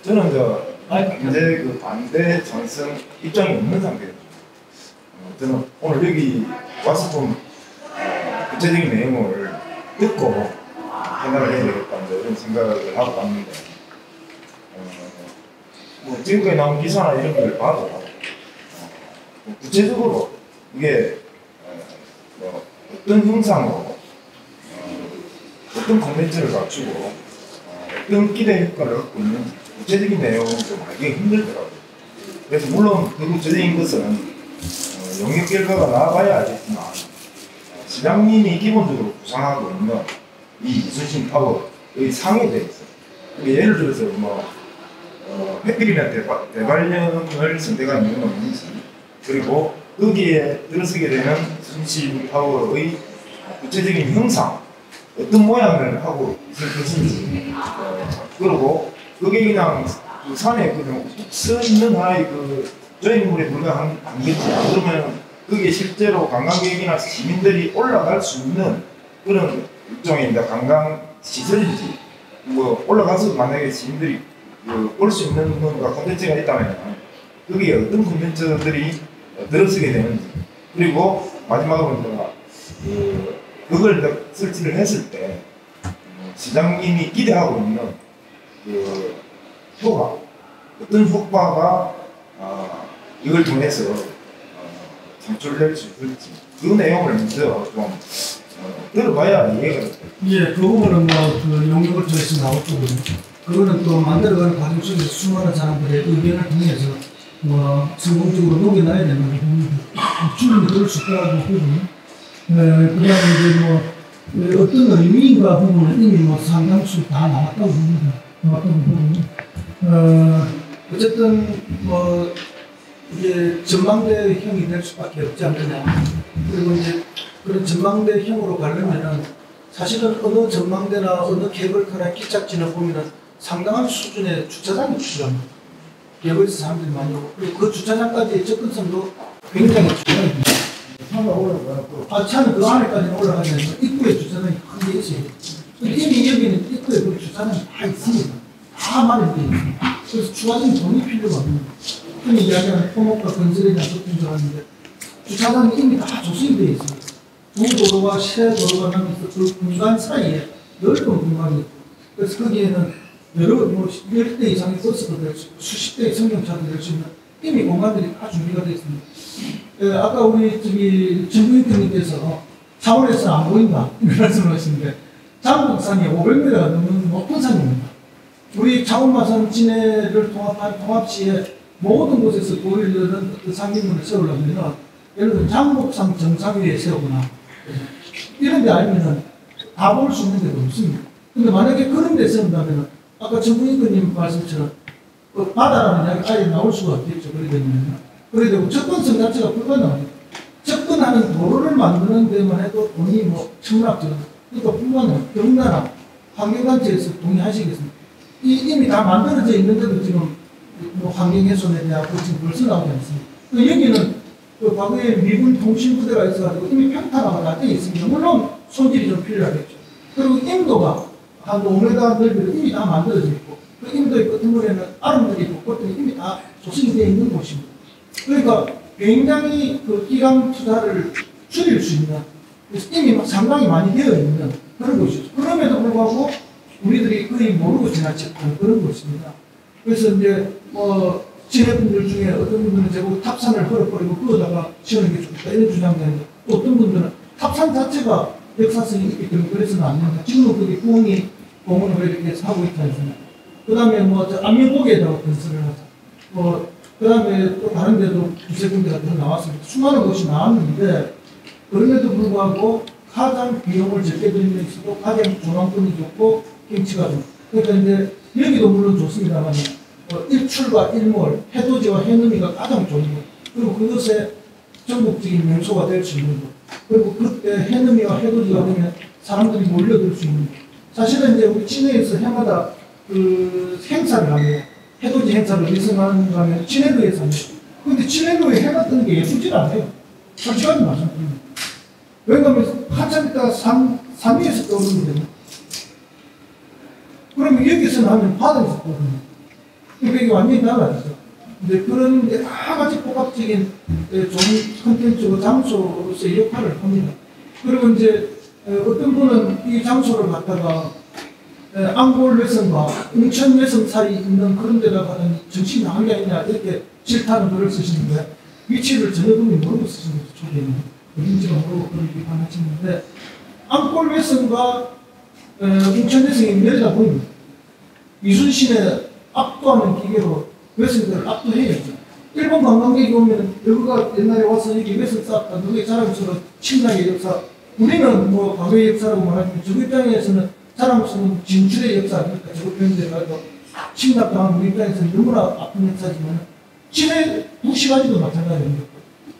저는 현재 그 반대 찬성 입장이 없는 상태예요. 저는 오늘 여기 와서 좀 구체적인 내용을 듣고 생각을 해야 되겠다는 이런 생각을 하고 왔는데, 뭐 지금까지 나온 기사나 이런 걸 봐도 구체적으로 이게 뭐 어떤 형상으로 어떤 컨텐츠를 갖추고 어떤 기대 효과를 얻고 있는지 구체적인 내용은 좀 알기 힘들더라고요. 그래서 물론 그 구체적인 것은 영역 결과가 나와봐야 알겠지만 시장님이 기본적으로 구상하고 있는 이 이순신 파워의 상에 대해서, 예를 들어서 뭐 팩트리나 대관령을 선택한 이유는 뭔지, 그리고 거기에 들어서게 되는 이순신 파워의 구체적인 형상, 어떤 모양을 하고 있을 것인지, 그리고 그게 그냥 그 산에 그냥 뚝 서 있는 하나의 그 저인물에 불과한겠지. 그러면 그게 실제로 관광객이나 시민들이 올라갈 수 있는 그런 일종의 이제 관광 시설인지, 뭐 올라가서 만약에 시민들이 볼 수 있는 뭔가 콘텐츠가 있다면 그게 어떤 콘텐츠들이 들어서게 되는지, 그리고 마지막으로 그걸 설치를 했을 때 시장님이 기대하고 있는 그 효과, 어떤 효과가 이걸 통해서 창출될 수 있을지, 그 내용을 먼저 좀 들어봐야 이해가 됩니다. 예, 그 부분은 그 용역을 통해서 나올 거거든요. 그거는 또 만들어가는 과정 속에서 수많은 사람들의 의견을 통해서 성공적으로 녹여놔야 되는 부분입니다. 충분히 그럴 수 있다고 보거든요. 그 다음에 이제 어떤 의미인가 부분은 이미 상당수 다 나왔다고 봅니다. 어쨌든 이게 전망대형이 될 수밖에 없지 않느냐. 그리고 이제 그런 전망대형으로 가려면은 사실은 어느 전망대나 어느 케이블카나 기착지는 보면은 상당한 수준의 주차장이 필요합니다. 여기서 사람들이 많이 오고, 그리고 그 주차장까지의 접근성도 굉장히 중요합니다. 차는 그 안에까지는 올라가지 않지만 입구에 주차장이 크게 있어요. 이미 여기는 입구에 그 주차장이 다 있습니다. 다 마련되어 있습니다. 그래서 추가적인 돈이 필요가 없습니다. 흔히 이야기하는 토목과 건설이나 같은 줄 아는데 주차장이 이미 다 조성이 되어 있습니다. 두 도로와 세 도로가 나면서 그 공간 사이에 넓은 공간이 있고, 그래서 거기에는 여러 10대 이상의 버스도 될 수 있고 수십 대의 승용차도 될 수 있는 이미 공간들이 다 준비가 되어 있습니다. 아까 우리 정부인님께서 창원에서 안 보인다 이런 말씀을 하시는데, 장곡산이 500m가 넘는 높은 산입니다. 우리 창원마산 진해를 통합한 통합시에 모든 곳에서 보이려는 그 상징물을 세우려면 예를 들어 장곡산 정상 위에 세우거나 이런 데 아니면 다 볼 수 있는 데도 없습니다. 근데 만약에 그런 데 세운다면 아까 정부인님 말씀처럼 바다라는 이야기 아예 나올 수가 없겠죠. 그래 되고 접근성 자체가 불가능합니다. 접근하는 도로를 만드는 데만 해도 돈이 천문학적인, 그러니까 뿐만 경나라 환경단체에서 동의하시겠습니다. 이미 다 만들어져 있는데도 지금 환경훼손에 대한 지금 벌써 나오지 않습니다. 여기는 과거에 미군 통신부대가 있어가지고 이미 평탄화가 다 되어 있습니다. 물론 손질이 좀 필요하겠죠. 그리고 임도가 한 5m 넓이로 이미 다 만들어져 있고, 그 임도의 끝머리에는 아름들이 있고 그것들이 이미 다 조성이 되어 있는 곳입니다. 그러니까 굉장히 그 기강 투자를 줄일 수 있는, 그래서 이미 상당히 많이 되어 있는 그런 곳이죠. 그럼에도 불구하고 우리들이 거의 모르고 지나쳤던 그런 곳입니다. 그래서 이제 지혜분들 중에 어떤 분들은 제가 탑산을 헐어버리고 그거다가 지어는 게 좋겠다 이런 주장도 있는데, 또 어떤 분들은 탑산 자체가 역사성이 있기 때문에 그래서는 안 된다. 지금은 그게 구원이 공원을 이렇게 해서 하고 있지 않습니까? 그 다음에 안면고개에다가 건설을 하자. 그 다음에 또 다른 데도 두세 군데가 더 나왔습니다. 수많은 것이 나왔는데, 그럼에도 불구하고 가장 비용을 적게 들면서도 가장 조망권이 좋고 경치가 좋고, 그러니까 이제 여기도 물론 좋습니다만 일출과 일몰, 해돋이와 해넘이가 가장 좋은 것, 그리고 그것에 전국적인 명소가 될 수 있는 것, 그리고 그때 해넘이와 해돋이가 되면 사람들이 몰려들 수 있는 것. 사실은 이제 우리 진해에서 해마다 그 행사를 하면, 해돋이 행사를 예성하는 거 하면 진해도에서 합니다. 그런데 진해도에 해가 뜨는 게 예쁘질 않아요. 솔직하게 말씀드립니다. 왜냐하면 한참 있다가 산 위에서 떠오르거든요. 그러면 여기서는 하면 바다에서 떠오릅니다. 그러니까 이게 완전히 달라지죠. 근데 그런 여러 가지 복합적인 좋은 컨텐츠고 장소로서의 역할을 합니다. 그리고 이제 어떤 분은 이 장소를 갖다가 앙골 외성과 웅천 외성살이 있는 그런 데다 가는 정신이 나간 게 아니냐 이렇게 질타는 글을 쓰시는데 위치를 전혀 분이 모르고 쓰시는 거죠. 초기에는 어딘지가 모르고 그런 비판하시는데 앙골 외성과 웅천 외성이 내려다 보입니다. 이순신의 압도하는 기계로 외성들을 압도해야죠. 일본 관광객이 오면 여기가 옛날에 와서 여기 외성 쌓았다 너희 자랑스러운 침략의 역사 우리는 뭐 과거의 역사라고 말하지만 저 입장에서는 자랑스러운 진출의 역사 그러니까 저거 표현돼가지고 침략당한 우리 입장에서는 너무나 아픈 역사지만 진해 무시가지도 마찬가지입니다.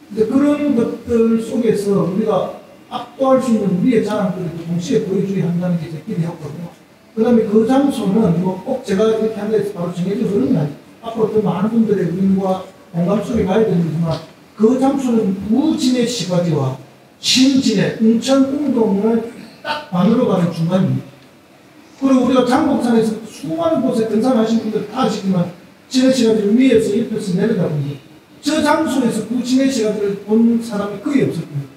근데 그런 것들 속에서 우리가 압도할 수 있는 우리의 자랑들을 동시에 보여줘야 한다는 게 제 기대였거든요. 그 다음에 그 장소는 뭐 꼭 제가 이렇게 한다 해서 바로 정해져 그런 게 아니에요. 앞으로 더 많은 분들의 의견과 공감 속에 가야 되지만 그 장소는 우진해 시가지와 신진해, 웅천 운동을 딱 반으로 가는 중간입니다. 그리고 우리가 장곡산에서 수많은 곳에 등산하신 분들 다 아시지만 진해 시가지를 위에서 옆에서 내려다보니 저 장소에서 그 진해 시가지를 본 사람이 거의 없을 겁니다.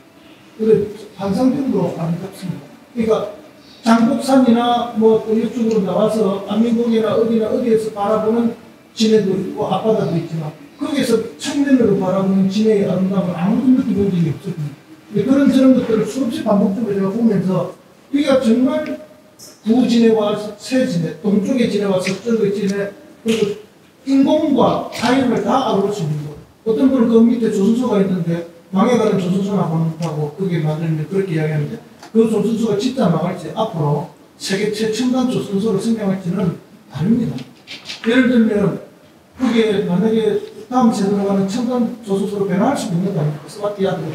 그런데 환상적으로 아름답습니다. 그러니까 장곡산이나 뭐 또 이쪽으로 나와서 안민곡이나 어디에서 바라보는 진해도 있고 앞바다도 있지만 거기에서 측면으로 바라보는 진해의 아름다움을 아무도 느껴본 적이 없었거든요. 그런 저런 것들을 수없이 반복적으로 제가 보면서 우리가 정말 구진해와 세진해, 동쪽의 진해와 서쪽의 진해 그리고 인공과 자연을 다 알아볼 수 있는 거. 어떤 분은 그 밑에 조선소가 있는데 망해가는 조선소나 본다고 그게 만들면 그렇게 이야기하는데 그 조선소가 진짜 망할지 앞으로 세계 최첨단 조선소로 성장할지는 다릅니다. 예를 들면 그게 만약에 다음 세대로 가는 첨단 조선소로 변화할 수도 있는 거 아닙니까? 스마트야드로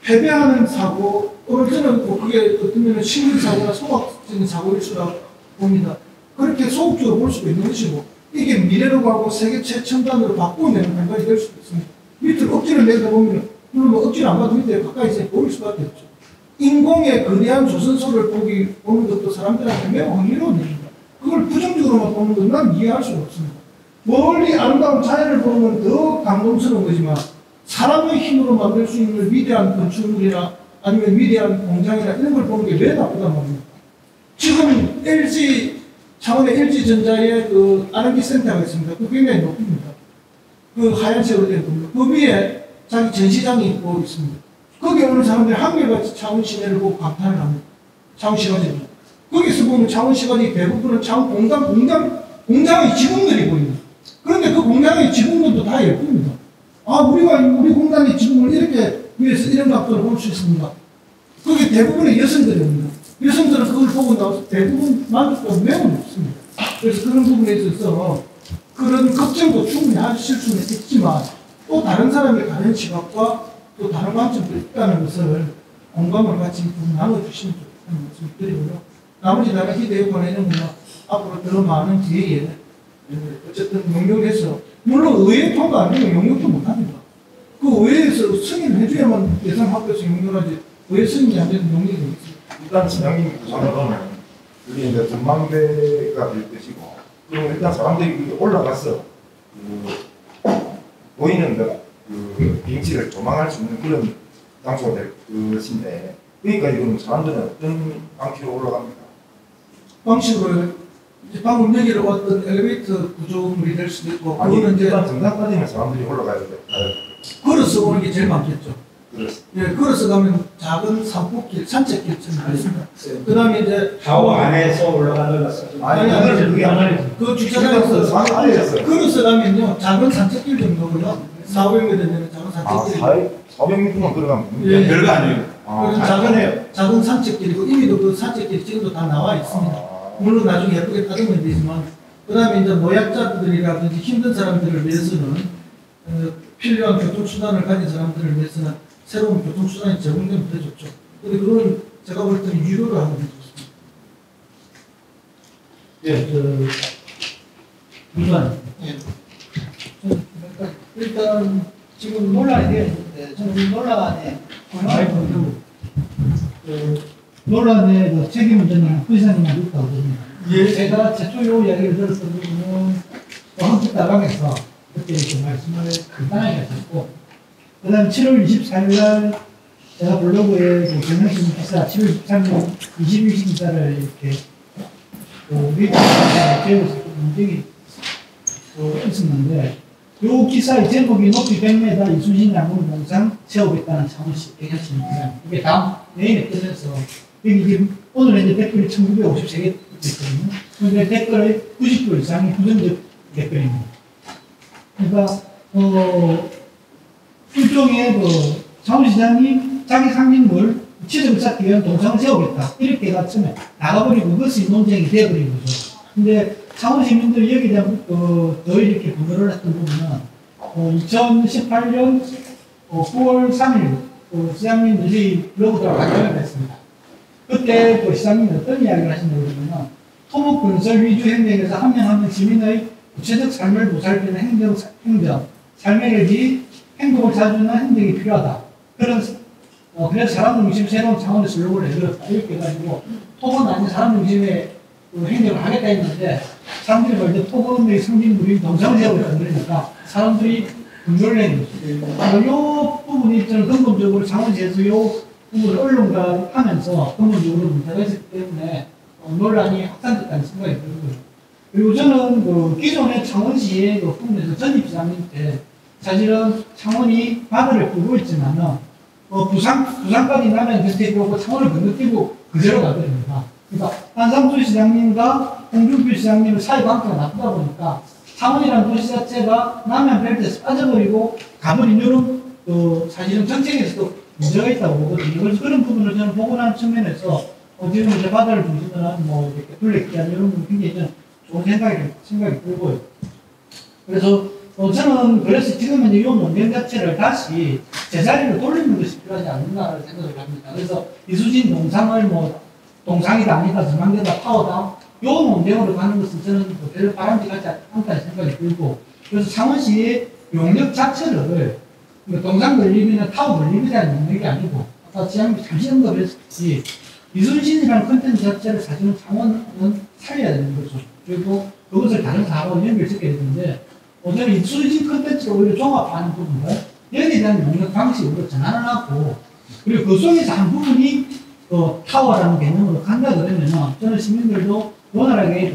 패배하는 사고 또는 저는 뭐 그게 어떤 면은 식물사고나 소각적인 사고일 수라고 봅니다. 그렇게 소극적으로 볼 수도 있는 것이고 이게 미래로 가고 세계 최첨단으로 바꾸는 방법이 될 수도 있습니다. 밑으로 억지를 내다보면 물론 뭐 억지를 안 봐도 밑에 가까이서 보일 수밖에 없죠. 인공의 거대한 조선소를 보는 것도 사람들한테 매우 흥미로운 일입니다. 그걸 부정적으로만 보는 건 난 이해할 수가 없습니다. 멀리 아름다운 자연을 보는 건 더 감동스러운 거지만 사람의 힘으로 만들 수 있는 위대한 건축물이나 아니면 위대한 공장이나 이런 걸 보는 게 왜 나쁘단 말입니까? 지금 창원의 LG전자의 그 R&D 센터가 있습니다. 그 굉장히 높습니다. 그 하얀색으로 된 겁니다. 그 위에 자기 전시장이 있고 있습니다. 거기 오는 사람들이 한결같이 창원 시내를 보고 감탄을 합니다. 창원 시가지입니다. 거기서 보면 창원 시가지 대부분은 창원 공장의 지붕들이 보입니다. 그런데 그 공장의 지붕들도 다 예쁩니다. 아, 우리 공장의 지붕을 이렇게 위에서 이런 각도로 볼 수 있습니다. 그게 대부분의 여성들입니다. 여성들은 그걸 보고 나와서 대부분 만족도가 매우 높습니다. 그래서 그런 부분에 있어서 그런 걱정도 충분히 하실 수는 있지만 또 다른 사람의 다른 시각과 또 다른 관점도 있다는 것을 공감을 같이 나눠주시면 좋겠다는 말씀을 드리고요. 나머지 다른 기대 관련은 앞으로 더 많은 기회에 어쨌든 용역해서 물론 의회 통과 안 되면 용역도 못합니다. 그 의회에서 승인을 해줘야만 예산 확보해서 용역하지 의회 승인이 안 되는 용역이 있습니다. 일단 진양님 구상으로는 여기 이제 전망대가 될 것이고 그럼 일단 사람들이 올라가서 보이는 그 비행치를 조망할 수 있는 그런 장소가 될 것인데 그러니까 이거는 사람들은 어떤 방식으로 올라갑니까? 방식으로 방금 얘기를 왔던 엘리베이터 구조물이 될 수도 있고 아니 그거는 이제 일단 정상까지는 사람들이 올라가야 돼. 걸어서 오는 게 제일 많겠죠. 그렇습니다. 예, 걸어서 가면 작은 산폭길, 산책길처럼 있습니다. 그 다음에 이제 좌우 안에서 올라가는 것은 아니, 그게 아니에요. 그 주차장에서 산 아래였어요. 걸어서 가면요 작은 산책길 정도고요. 400m 되는 작은 산책길. 400m만 걸어가면 예. 별거 아니에요. 작은 산책길이고 이미도 그 산책길 지금도 다 나와 있습니다. 물론 나중에 예쁘게 따지면 되지만 그 다음에 이제 노약자들이라든지 힘든 사람들을 위해서는 필요한 교통수단을 가진 사람들을 위해서는 새로운 교통수단이 제공되면 더 좋죠. 근데 그건 제가 볼 때는 유료로 하는 게 좋습니다. 예, 이건 일단 지금 논란이 되었는데 저는 논란에 논란의 그 책임은 저는 의사님만 있다고 봅니다. 예. 제가 최초 요 이야기를 들었던 부분은 다방에서 그때 이렇게 말씀을 간단하게 하셨고, 그 다음 7월 24일 날 제가 블로그에 그 경영신 기사 7월 23일 21시 기사를 이렇게 우리 기업에서 문제가 있었는데, 요 기사의 제목이 높이 100m 이순신 양궁 농장 세우겠다는 창원시 경영신입니다. 이게 다음 내일에 뜨면서 여기 지금 오늘 이제 댓글이 1953개 있거든요. 그런데 댓글의 90% 이상이 부정적 댓글입니다. 그러니까 일종의 그 창원시장이 자기 상징물 지점을 쌓기 위한 동상을 세우겠다 이렇게가 처음에 나가버리고 그것이 논쟁이 되어버린 거죠. 근데 창원 시민들이 여기에 대한 더 이렇게 분노를 했던 부분은 2018년 9월 3일 시장님들이 블로그를 발표를 했습니다. 그때 그 시장님이 어떤 이야기를 하시냐고 그러면 토목 건설 위주 행정에서 한 명 한 명 시민의 구체적 삶을 보살피는 행정, 삶의 행복을 찾아주는 행정이 필요하다. 그래서 사람 중심 새로운 차원의 슬로건을 내걸었다. 이렇게 해가지고 토건 아닌 사람 중심의 행정을 하겠다 했는데 사람들이 볼 때 토건의 상징물이 동상을 세우겠다 그러니까 사람들이 분노를 낸 거죠. 이 부분이 저는 근본적으로 창원시에서 이 부분을 언론과 하면서 근본적으로 문제가 있었기 때문에 논란이 확산됐다는 생각이 들고요. 그리고 저는 그 기존의 창원시의 그 부분에서 전입시장님 때 사실은 창원이 바다를 끌고 있지만은 부산까지 나면 견택이 오고 창원을 건너뛰고 그대로 가버립니다. 그러니까 한상수 시장님과 홍준표 시장님의 사이 관계가 나쁘다 보니까 창원이라는 도시 자체가 남해안 벨트에서 빠져버리고 가버린 이런 사실은 정책에서도 문제가 있다고 보거든요. 그래서 그런 부분을 저는 보고 난 측면에서 지금 이제 바다를 중심으로 한 이렇게 둘레길한 이런 부분 굉장히 저는 좋은 생각이 들고요. 그래서 저는 그래서 지금은 이 논쟁 자체를 다시 제자리로 돌리는 것이 필요하지 않는다는 생각을 합니다. 그래서 이수진 동상을 동상이다 아니다 전망대다 타워다 이 논쟁으로 가는 것은 저는 별로 바람직하지 않다는 생각이 들고, 그래서 창원시의 용역 자체를 동상 건립이나 타워 건립에 대한 용역이 아니고 아까 지금 잠시 언급했듯이 이순신이라는 컨텐츠 자체를 사실은 창원은 살려야 되는 거죠. 그리고 그것을 다른 사업하고 연결시켜야 되는데 저는 이순신 컨텐츠를 오히려 종합하는 부분을 여기에 대한 용역 방식으로 전환을 하고, 그리고 그 속에서 한 부분이 타워라는 개념으로 간다 그러면은 저는 시민들도 원활하게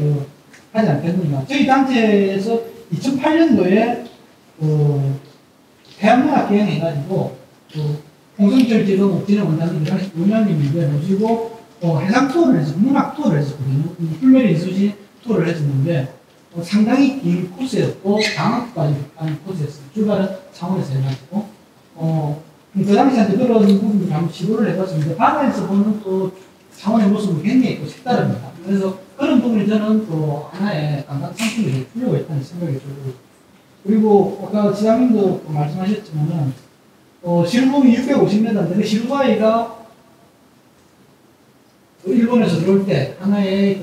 하지 않겠느냐. 저희 단체에서 2008년도에 해양문학 기행해가지고 홍성철 지금 옥진의 원장님 원장님인데 모시고 해상 투어를 해서 문학 투어를 했었거든요. 풀메리 이수지 투어를 했었는데 상당히 긴 코스였고 방학까지 가는 코스였어요. 출발은 창원에서 해가지고 그 당시한테 그런 부분을 한번 시도를 해봤습니다. 바다에서 보는 또 창원의 모습은 굉장히 또 색다릅니다. 그래서 그런 부분이 저는 또 하나의 관광 상품이 될 필요가 있다는 생각이 들고, 그리고 아까 지장님도 말씀하셨지만은 실범이 650m인데 실바위가 일본에서 들어올 때 하나의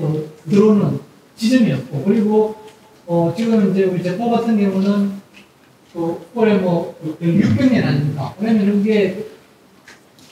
들어오는 지점이었고, 그리고 지금 이제 우리 제포 같은 경우는 올해 600년 아닙니까? 그러면 이게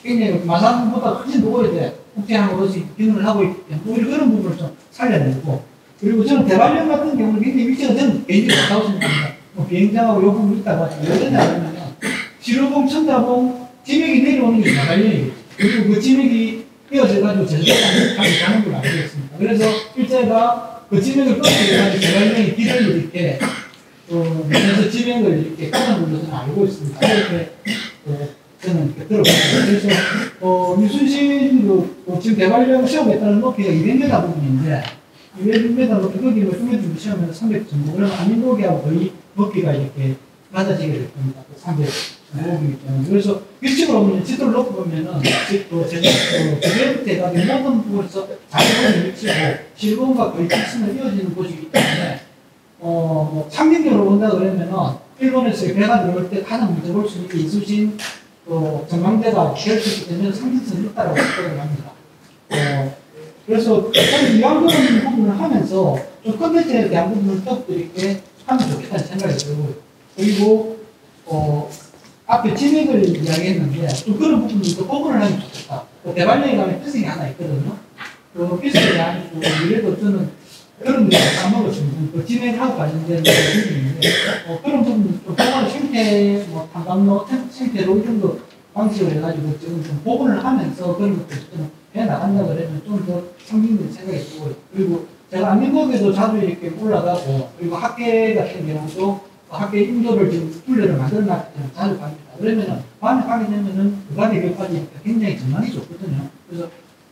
굉장히 마산보다 훨씬 더 오래돼 국제항으로서 기능을 하고 있기 때문에 오히려 그런 부분을 좀 살려야 되고, 그리고 저는 대관령 같은 경우는 굉장히 위치가 저는 개인적으로 좋다고 생각합니다. 비행장하고 요 부분 있다고 하지만 왜 그러냐면 지루봉, 천자봉 지맥이 내려오는 게 대관령이에요. 그리고 그 지맥이 이어져가지고 제주도까지 가는 걸 알고 있습니다. 그래서 일제가 그 지맥을 끊어내가지고 대관령이 길을 이렇게 그래서 지명을 이렇게 끊어놓은 것은 알고 있습니다. 이렇게 저는 이렇게 들어봤습니다. 그래서 이순신도 지금 대관령 세우겠다는 높이가 200m 부분인데 200m 높이 거기 중간중간 세우면 300 정도, 그러면 안민도기하고 거의 높이가 이렇게 낮아지게 될 겁니다. 300 정도이기 때문에. 그래서 위쪽으로 보면 지도를 놓고 보면은 제대부터가 모든 부분에서 자유로운 위치고 실공과 거의 직선을 이어지는 곳이기 때문에 상징적으로 본다 그러면은 일본에서 배가 들어올 때 가장 먼저 볼 수 있는 게 이수신 전망대가 될 수 있기 때문에 상징성이 있다고 생각을 합니다. 그래서 저는 이런 부분을 하면서 좀 컨텐츠에 대한 부분을 더 이렇게 하면 좋겠다는 생각이 들고요. 그리고 앞에 진액을 이야기했는데 좀 그런 부분도 구분을 하면 좋겠다. 대관령에 가면 필승이 하나 있거든요. 그 필승이 아니고 이래도 저는 그런 데 까먹었습니다. 그 진행하고 관련된 부분인데, 그런 부분 좀 보건 생태, 뭐, 탐방로, 생태로 이 정도 방식으로 해가지고 지금 좀 복원을 하면서 그런 것들 좀 해나간다 그러면 좀 더 상징된 생각이 들고요. 그리고 제가 안민국에도 자주 이렇게 올라가고, 그리고 학계 같은 경우도 학교 인도를 지금 훈련을 만들어놨기 때문에 자주 갑니다. 그러면은, 밤에 가게 되면은 그 반의 벽까지 굉장히 전망이 좋거든요. 그래서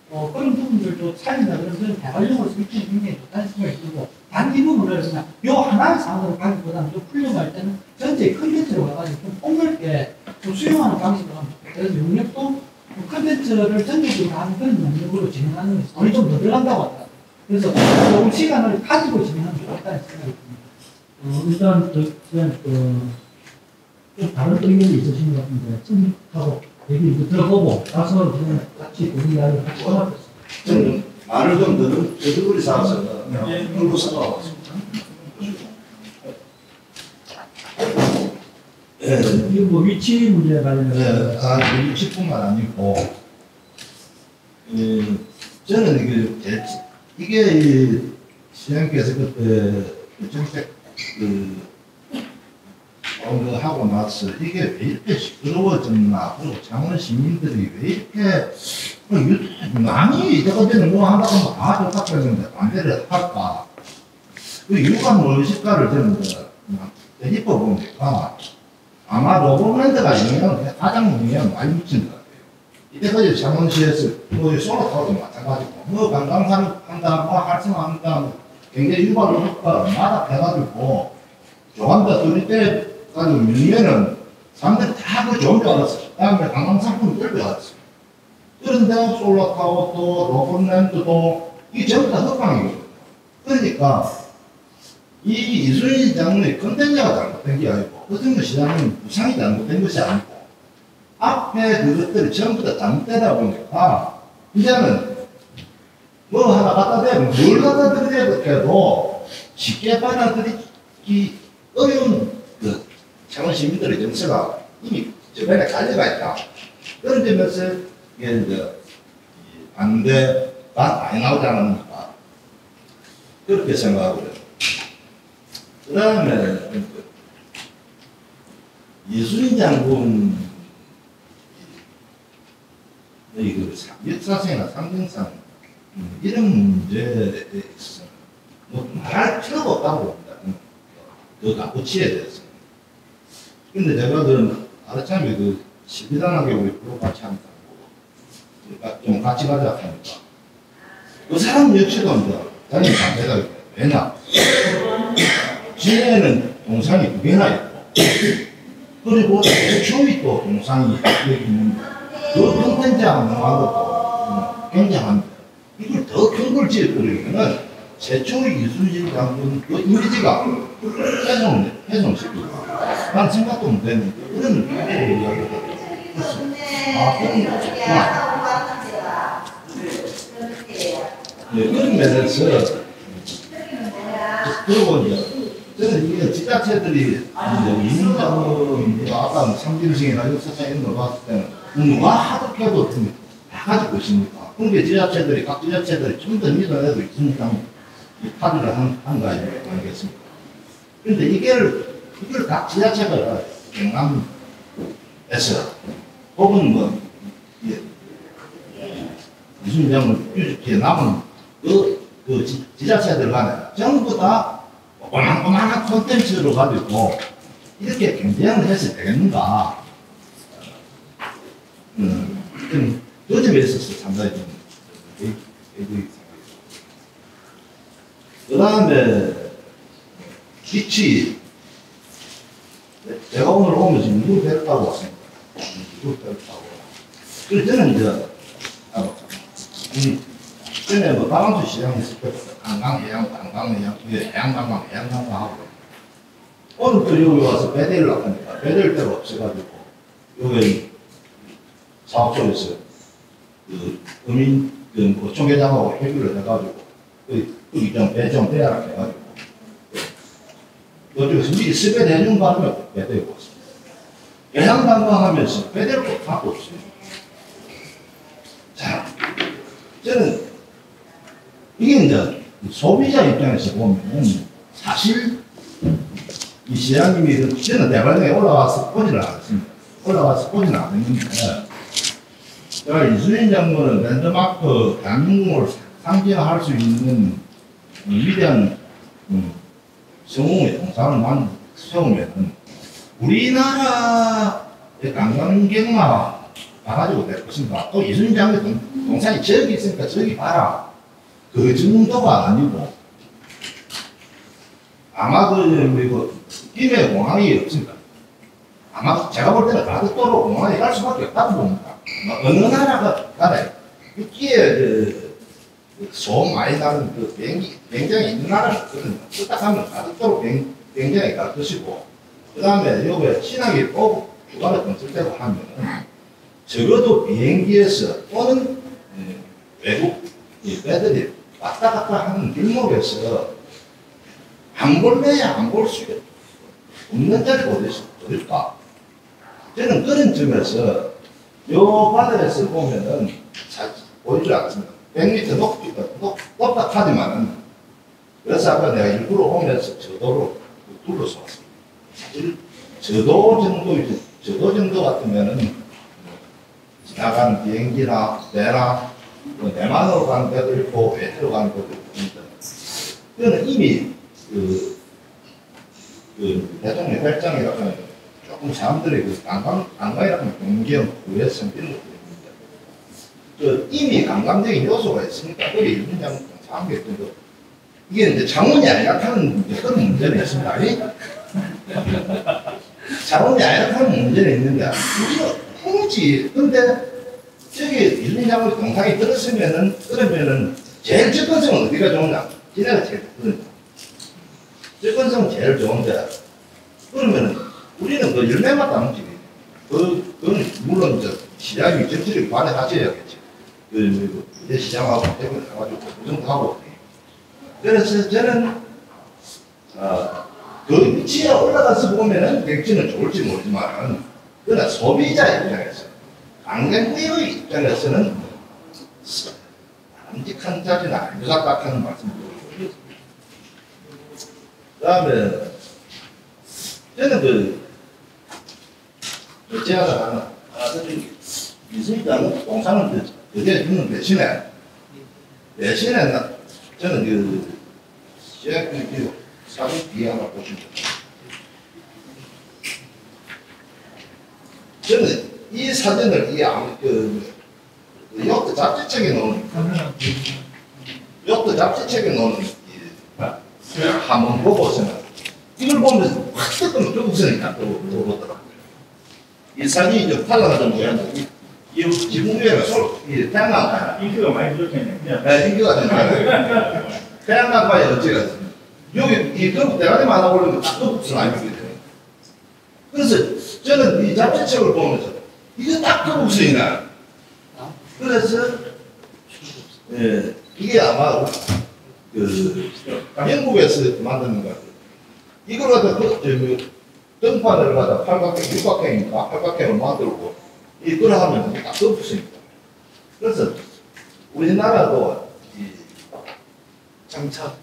그런 부분들도 살린다 그러면 대관령으로 쓸지 굉장히 좋다는 생각이 들고, 단 이 부분을 그냥 요 하나의 상황으로 가기보다는 좀 훈련할 때는 전체 컨텐츠로 가가지고 좀 폭넓게 좀 수용하는 방식으로 하면 좋겠어요. 그래서 용역도 컨텐츠를 전체적으로 하는 그런 용역으로 진행하는 게 돈이 좀 더 들어간다고 하더라고요. 그래서 조금 시간을 가지고 진행하면 좋겠다는 생각이 듭니다. 일단 좀 다른 의견이 있으신 것 같은데 선생님하고 얘기 들어보고 나서 그냥 같이 우리 이야기를 같이 하겠습니다. 저는 말을 좀 더듬으리 사서 흥부사가 왔습니다. 이게 뭐 위치 문제에 관련해서 위치뿐만 아니고, 저는 이게 시장께서 그때 정책 하고 나서 이게 왜 이렇게 시끄러워졌나, 그리고 창원 시민들이 왜 이렇게 남이 이제까지는 뭐 한다고 하면 다 좋다고 했는데 반대를 할까? 그 이유가 무엇일까를 저는 되짚어 보니까 아마 로봇랜드가 가장 많이 미친 것 같아요. 이때까지 창원시에서 뭐 솔로타워도 마찬가지고 뭐 관광한다, 뭐 활성화한다, 굉장히 유발을 효과가 얼마나 해가지고 조감자 둘이 때 가지고 밀면은 사람들이 다 그 좋은 줄 알았어요. 다음에 관광상품이 뜰 줄 알았어요. 그런데 솔로타워도 로봇랜드도 이게 전부 다 흑방이거든요. 그러니까 이 이순신 장로의 컨텐츠가 잘못된 게 아니고 허정무 시장은 부상이 잘못된 것이 아니고 앞에 그것들이 전부 다 잘못되다 보니까 이제는 뭐 하나 갖다 대면 뭘 갖다 드려도 쉽게 받아들이기 어려운 그 창원 시민들의 정서가 이미 저변에 깔려가 있다. 그런 점에서 이게 이제 반대가 많이 나오지 않았는가 그렇게 생각하고요. 그 다음에 이순신 장군 역사상이나 상징상 이런 문제에 있어서 뭐 말할 필요가 없다고 봅니다. 그 가부치에 대해서. 근데 제가 아르참에 그 시비단하게 우리 프로 같이 합니다. 좀 같이 가자 하니까 그 사람 역시도 이제 자기 반대가 왜냐? 진해에는 동상이 2개나 있고 그리고 최초의 또 동상이 여기 있는데 그 컨텐츠하고 넘어간 것도 굉장한데 이걸 더 큰 걸 지어버리면은 최초의 이순신 장군 그 이미지가 훼손시키고 난 생각도 못했는데 그런 이야기가 그런 거구나. 네, 그런 면에서 그리고 이제 저는 이게 지자체들이 이제 이민자분 아까 상징성이나 역사상 이런 걸 봤을 때는 누가 하덕해도 다 가지고 있습니까? 그게 지자체들이 각 지자체들이 좀 더 밀어내도 있으니까 이 파리를 한 거 아니겠습니까? 그런데 이걸 각 지자체가 경남에서 혹은 뭐 이순장을 유지해 남은 그 지자체들 간에 전부 다 꼬만꼬만한 콘텐츠로 가지고 이렇게 경쟁을 해서 되겠는가? 그 점에 있어서 상당히 좀 그 다음에 위치 제가 오늘 오면서 누구 뵙다고 왔습니다. 누구 뵙다고. 그래서 저는 이제 전에 뭐 다방수 시장에서 관광, 해양관광 하고 오늘 또 여기 와서 배대를 나가니까 배댈 데가 없어가지고 여기 사업소에서 그 어민 그 총회장하고 협의를 해가지고 여기 좀 배 좀 대하라 해가지고 그쪽에서 미리 스배 해준 바람에 배대고 왔습니다. 해양관광하면서 배댈 거 갖고 없어요. 자, 저는 이게 이제 소비자 입장에서 보면 사실 이 시장님이 저는 대관령에 올라와서 보지는 않았습니다. 올라와서 보지는 않았는데 제가 이수진 장군은 랜드마크 대한민국을 상징할 수 있는 위대한 성공의 동상을 세우면은 우리나라의 관광객만 봐가지고 될 것인가? 또 이수진 장군 동상이 저기 있으니까 저기 봐라. 그 정도가 아니고 아마 김해 공항이 없습니다. 아마 제가 볼 때는 가덕도로 공항에 갈 수밖에 없다고 봅니다. 어느 나라가 가나요? 육지에 소음 많이 나는 그 비행기 굉장히 있는 나라는 없거든요. 딱 하면 가덕도로 굉장히 갈 것이고, 그 다음에 여기 신학이 꼭 주간에 건설 때고 하면 적어도 비행기에서 또는 외국 배들이 왔다 갔다 하는 길목에서 안 볼래야 안 볼 수 없는 자리가 어딜까? 저는 그런 점에서 요 바다에서 보면은 보이지 않습니다. 100m 높다 하지만은 그래서 아까 내가 일부러 오면서 저도로 둘러서 왔습니다. 사실 저도 정도 같으면은 지나간 비행기나 배나 내만으로 가는 데도 있고 외대로 가는 데도 있습니다. 그거는 이미 대통령 결정이라고 하면 조금 사람들이 관광이라고 하면 경계형, 구애성 이런 것들입니다. 이미 관광적인 요소가 있으니까 거기 일본 장군 사람들이 이게 이제 자원이 아니라는 그런 문제는 있습니다. 자원이 아니라는 문제는 있는데 우리가 굳이 근데 저기 일본 장군이 동상이 그러면은 제일 접근성은 어디가 좋냐? 기내가 제일 좋거든요. 접근성은 제일 좋은데 그러면은 우리는 그 열매만 따는 집이 그건 물론 시장이 정치력이 발휘하셔야겠지. 그 시장하고 대부분 해가지고 그 정도 하고. 그래서 저는 그 위치에 올라가서 보면은 백지는 좋을지 모르지만 그러나 소비자 입장에서 관광객의 입장에서는 바람직한 자리는 아닌 것 같다 하는 말씀을 드리고, 그 다음에 저는 제안을 하나 드리기, 이수희장은 동상은 그게 있는 대신에 저는 사진 뒤에 하나 보시면 저는 이 사진을 요트 잡지책에 놓는 한번 보고서는 이걸 보면서 확 뜨거운 조국선이 딱 떠오르더라고요. 이 사진이 좀 탈락하던 모양이 이 지붕 위에가 태양광 인기가 많이 부족했네. 네, 인기가 좀 많아요. 태양광과의 어찌가 여기 이 거북 대가리만 하나 올리면 딱 거북선 아니거든요. 그래서 저는 이 잡지책을 보면서 이게 딱 거북선이나. 그래서 이게 아마 영국에서 만드는 것 같아요. 이걸 갖다 등판을 갖다 팔각형을 만들고 이걸 하면 딱 거북선입니다. 그래서 우리나라도 장착.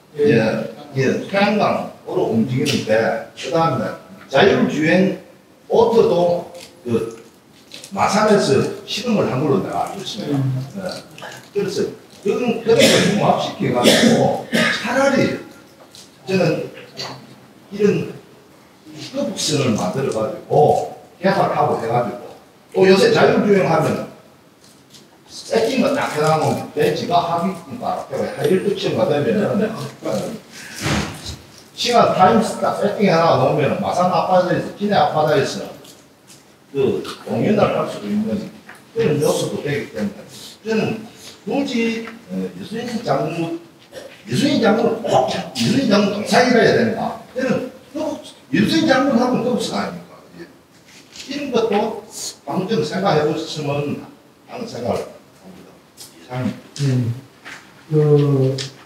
태양광으로 움직이는데, 그 다음에 자율주행 오토도 마산에서 시험을 한 걸로 내가 알고 있습니다. 그래서 그런 걸 종합시켜가지고 차라리 저는 이런 거북선을 만들어가지고 개발하고 해가지고 또 요새 자율주행하면 세팅을 딱 해놔놓으면 지가 하기니까 하이힐트치가 되면 시간 타임스 딱 세팅해놔놓으면 마산 앞바다에서 기내 앞바다에서 공연을 할 수도 있는 그런 요소도 되기 때문에 저는 굳이 이수진 장군 꼭 이수진 장군 동상이라 해야 되는가? 저는 이수진 장군하고는 거북선 아닙니까? 이런 것도 방금 전에 생각해 보셨으면 하는 생각을 합니다. 이상입니다.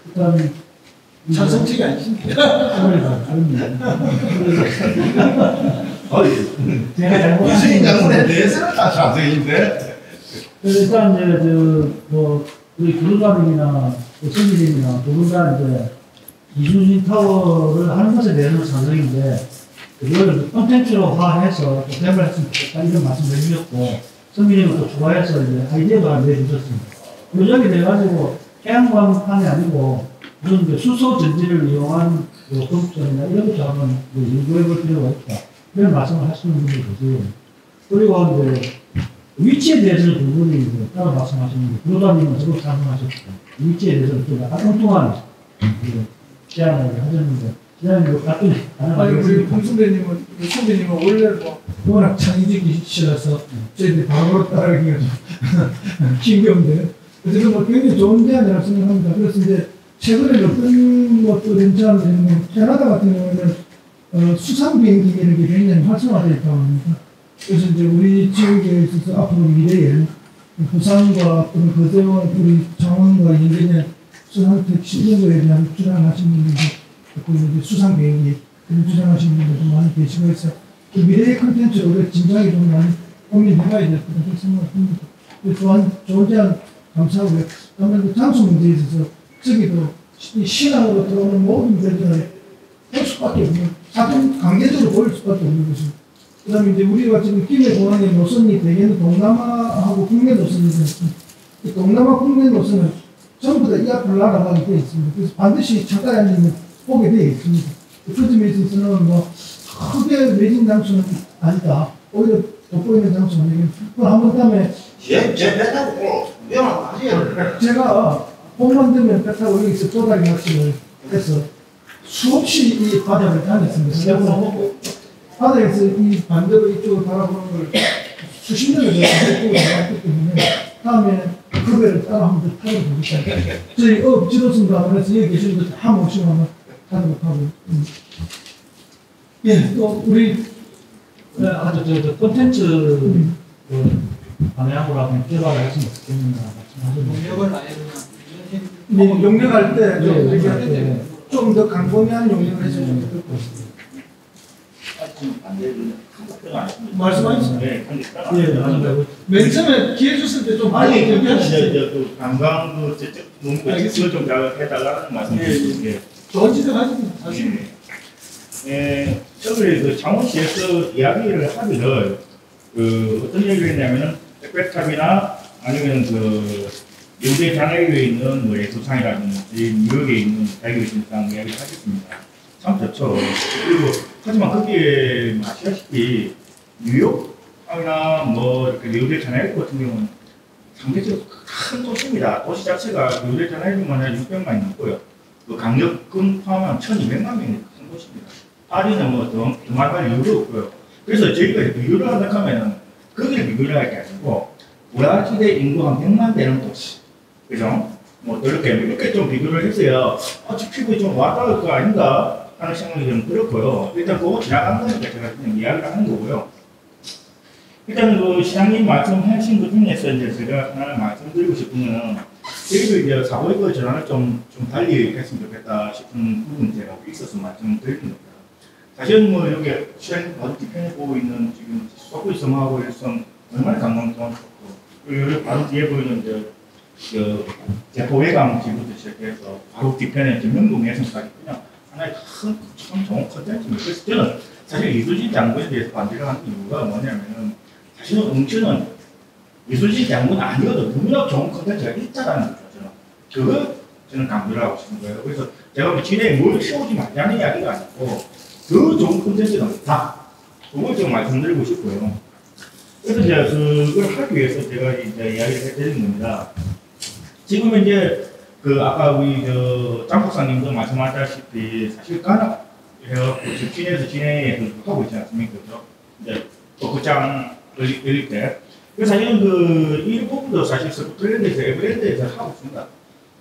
일단 찬성책이 아니십니까? 제가 잘못 이수진 장군에 대해서는 다 찬성인데 일단 우리 구루다님이나 선생님이나 누군가 이제 이순신 타워를 하는 것에 대해서는 찬성인데, 그걸 콘텐츠로화해서 또 대박을 했으면 좋겠다 이런 말씀을 해주셨고, 선생님은 또 좋아해서 이제 아이디어가 내주셨습니다. 요정이 돼가지고 해양광판이 아니고 무슨 그 수소 전지를 이용한 건축전이나 이런 것도 한번 연구해볼 필요가 있다. 이런 말씀을 하시는 분들이 계세요. 그리고 이제 위치에 대해서는 두 분이 이제 따로 말씀하시는데, 구로다님은 적극 찬성하셨고, 위치에 대해서는 좀 약간 엉뚱한 제안을 하셨는데, 제안이 같은 아니 우리 홍선배님은 원래 뭐 워낙 창의적이시라서 저희들이 바로 따라가기가 좀 힘겨운데요. 그래서 뭐 굉장히 좋은 제안이라고 생각합니다. 그래서 이제 최근에 어떤 것도 괜찮은데, 캐나다 같은 경우에는 수상 비행기라는 게 굉장히 활성화되어 있다고 합니다. 그래서 이제 우리 지역에 있어서 앞으로 미래에 부산과 또는 거제와 우리 창원과 연계된 수상택 시설에 대한 주장하시는 분들도 있고, 이제 수상 비행기 그런 주장하시는 분들도 많이 계시고 해서 그 미래의 컨텐츠로 우리가 진작에 좀 많이 고민해봐야 될 것 같다고 생각합니다. 또한 좋은 제안 감사하고요. 다음에 그 장소 문제에 있어서 저기도 이 신앙으로 들어오는 모든 분들을 볼 수밖에 없는, 사실 강제적으로 보일 수밖에 없는 것입니다. 그 다음에 이제 우리가 지금 김해공항의 노선이 대개는 동남아하고 국내 노선이 되었습니다. 이 동남아 국내 노선은 전부 다 이 앞으로 날아가게 되어 있습니다. 그래서 반드시 차가야 하는 보게 되어 있습니다. 그 점에 있어서는 뭐 크게 매진 장소는 아니다. 오히려 돋보이는 장소는 그걸 한번 다음에 제 배 타고 위험한 아니에요. 제가 봄만 되면 배 타고 여기서 도다리 낚시를 해서 수없이 이 바다를 다녔습니다. 바다에서 이 반대로 이쪽을 바라보는 걸 수십 년을 이쪽으로 나왔기 때문에 다음에 그 배를 따라 한번 타고 보겠습니다. 저희 지도선도 그래서 여기 계신 분들 다 모시고 한번 타도록 하고. 예, 또 우리 아주 저 콘텐츠 방향으로 한번 개발을 했으면 좋겠는가 말씀하셨는데, 용역을 아예 그냥 용역할 때 좀 네, 이렇게 네. 좀 더 광범위한 용역을 해주면 좋을 것 같습니다. 말씀하셨어요. 네, 예, 맞습니다. 맨 처음에 기회 줬을 때 좀 아니, 많이 얘기하시죠. 그 관광 저쪽 문구 그걸 좀 해달라는 말씀이에요. 좋은 지적 하십니다. 처음에 그 창원시에서 이야기를 하기를 어떤 얘기를 했냐면은 백배탑이나 아니면 그 여대 장애교에 있는 뭐 예수상이라든지 뉴욕에 있는 자유의 신상 이야기를 하겠습니다. 참 좋죠. 그리고 하지만 거기에 아시다시피 뉴욕이나 뭐 이렇게 여대 장애교 같은 경우는 상대적으로 큰 도시입니다. 도시 자체가 여대 장애교만 한 600만이 넘고요. 그 강력군 포함하면 1,200만 명이 큰 도시입니다. 파리는 뭐 더 말할 이유도 없고요. 그래서 저희가 비교를 하다 하면은 거기를 비교를 할 게 아니고 우라시대 인구 한 100만 되는 도시, 그죠? 뭐 이렇게 좀 비교를 했어야 피부에 좀 와닿을 거 아닌가 하는 생각이 좀 들었고요. 일단 그거 지나간 거니까 제가 그냥 이야기를 하는 거고요. 일단 그 시장님 말씀하신 것 중에서 이제 제가 하나 말씀드리고 싶은 거는 저희도 이제 사고의 전환을 좀 달리 했으면 좋겠다 싶은 부분이 제가 있어서 말씀드리는 겁니다. 사실 뭐 여기 시장님 바로 뒤편에 보고 있는 지금 서구의 섬하고 일섬 얼마나 관광도가 좋고, 그리고 여기 바로 뒤에 보이는 그 제포해강 지부터 시작해서 바로 뒤편에 명동 해성까지 그냥 하나의 참 좋은 컨텐츠입니다. 그래서 저는 사실 이순신 장군에 대해서 반대를 하는 이유가 뭐냐면은 사실은 응천은 이순신 장군 아니어도 너무나 좋은 컨텐츠가 있다라는 거죠. 그거 저는 강조를 하고 싶은 거예요. 그래서 제가 진해에 뭘 세우지 말자는 이야기가 아니고 더 좋은 콘텐츠가 있다. 그걸 좀 말씀드리고 싶고요. 그래서 이제 그걸 하기 위해서 제가 이제 이야기를 해드리는 겁니다. 지금 이제 그 아까 우리 장 박사님도 말씀하셨다시피 사실 가나 해갖고 진해에서 진해에서 하고 있지 않습니까? 그죠? 이제 극장 열릴 때. 그래서 사실은 그 일부분도 사실 스코틀랜드에서 에버랜드에서 하고 있습니다.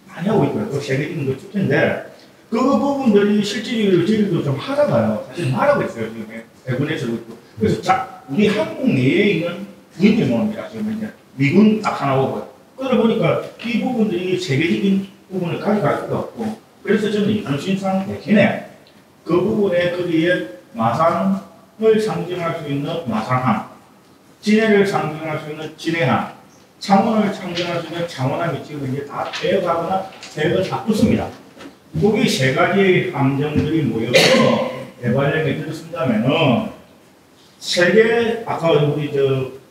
많이 하고 있고요. 또 세계적인 거 축제인데 그 부분들이 실질적으로 저희도 좀 하다가요. 사실 말하고 있어요. 지금 해군에서도 있고. 그래서 우리 한국 내에 있는 군인들 모입니다. 지금 이제 미군 딱 하나 오고. 그러다 보니까 이 부분들이 세계적인 부분을 가져갈 수가 없고. 그래서 저는 이순신상 대신에 그 부분에 거기에 마산을 상징할 수 있는 마산항, 진해를 상징할 수 있는 진해항, 창원을 창건하시면 창원함이 지금 이제 다 배역하거나 배역을 다 붙습니다. 거기 세 가지의 함정들이 모여서 대관령에 들어선다면은 세계 아까 우리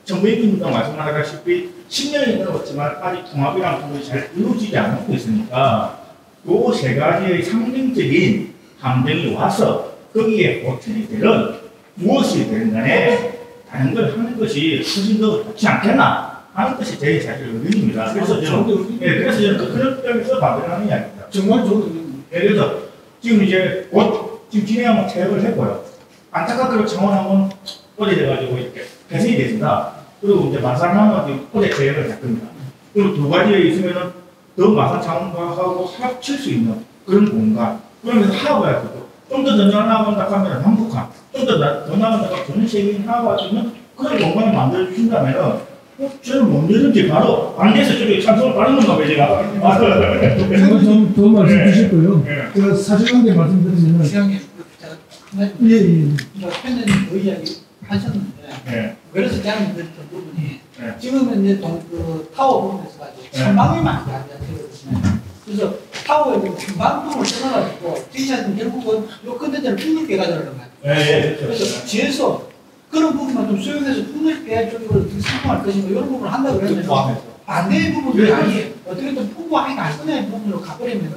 정부인민당 말씀하다시피 10년이 넘었지만 아직 통합이라는 부분이 잘 이루어지지 않고 있으니까 그 세 가지의 상징적인 함정이 와서 거기에 호텔이 되든 무엇이 되든 간에 다른 걸 하는 것이 훨씬 더 좋지 않겠나 하는 것이 제 사실 의견입니다. 그래서 저는 그런 점에서 반대하는 이야기입니다. 정말 좋은 의견입니다. 그래서 지금 이제 곧 지금 진행하면 퇴역을 했고요. 안타깝게도 창원하면 어제 돼가지고 이렇게 개선이 됐습니다. 그리고 이제 마산하면 어제 퇴역을 했습니다. 그리고 두 가지에 있으면은 더 마산 창원하고 합칠 수 있는 그런 공간. 그러면서 하고야 되고 좀 더 나아간다 하면 한국화, 좀 더 나아간다 전 세계인 하고할 수 있는 그런 공간을 만들어 주신다면은 저는 언제든지 바로 안돼서 저기 찬성을 받는 건가 봐요 제가. 제가 좀 말씀 주실 거예요. 네. 제가 사실관계 말씀드리면 시장님, 제가 예. 팬님 그 이야기 하셨는데 네. 그래서 제가 드렸던 부분이 네. 지금은 이제 그 타워 부분에서 가지고 전방이 많이 안 되거든요. 그래서 타워에 전방통을 끊어가지고 디자인 결국은 요 컨텐츠를 풍물게 가져가는 거예요. 네, 그래서 뒤에서 그런 부분만 좀 수용해서 풍물게 쪽으로 어떻게 사용할 것인가 이런 부분을 한다고 그러면 반대의 부분들이 아니 어떻게든 풍부하게 깔끔한 부분으로 가버리면은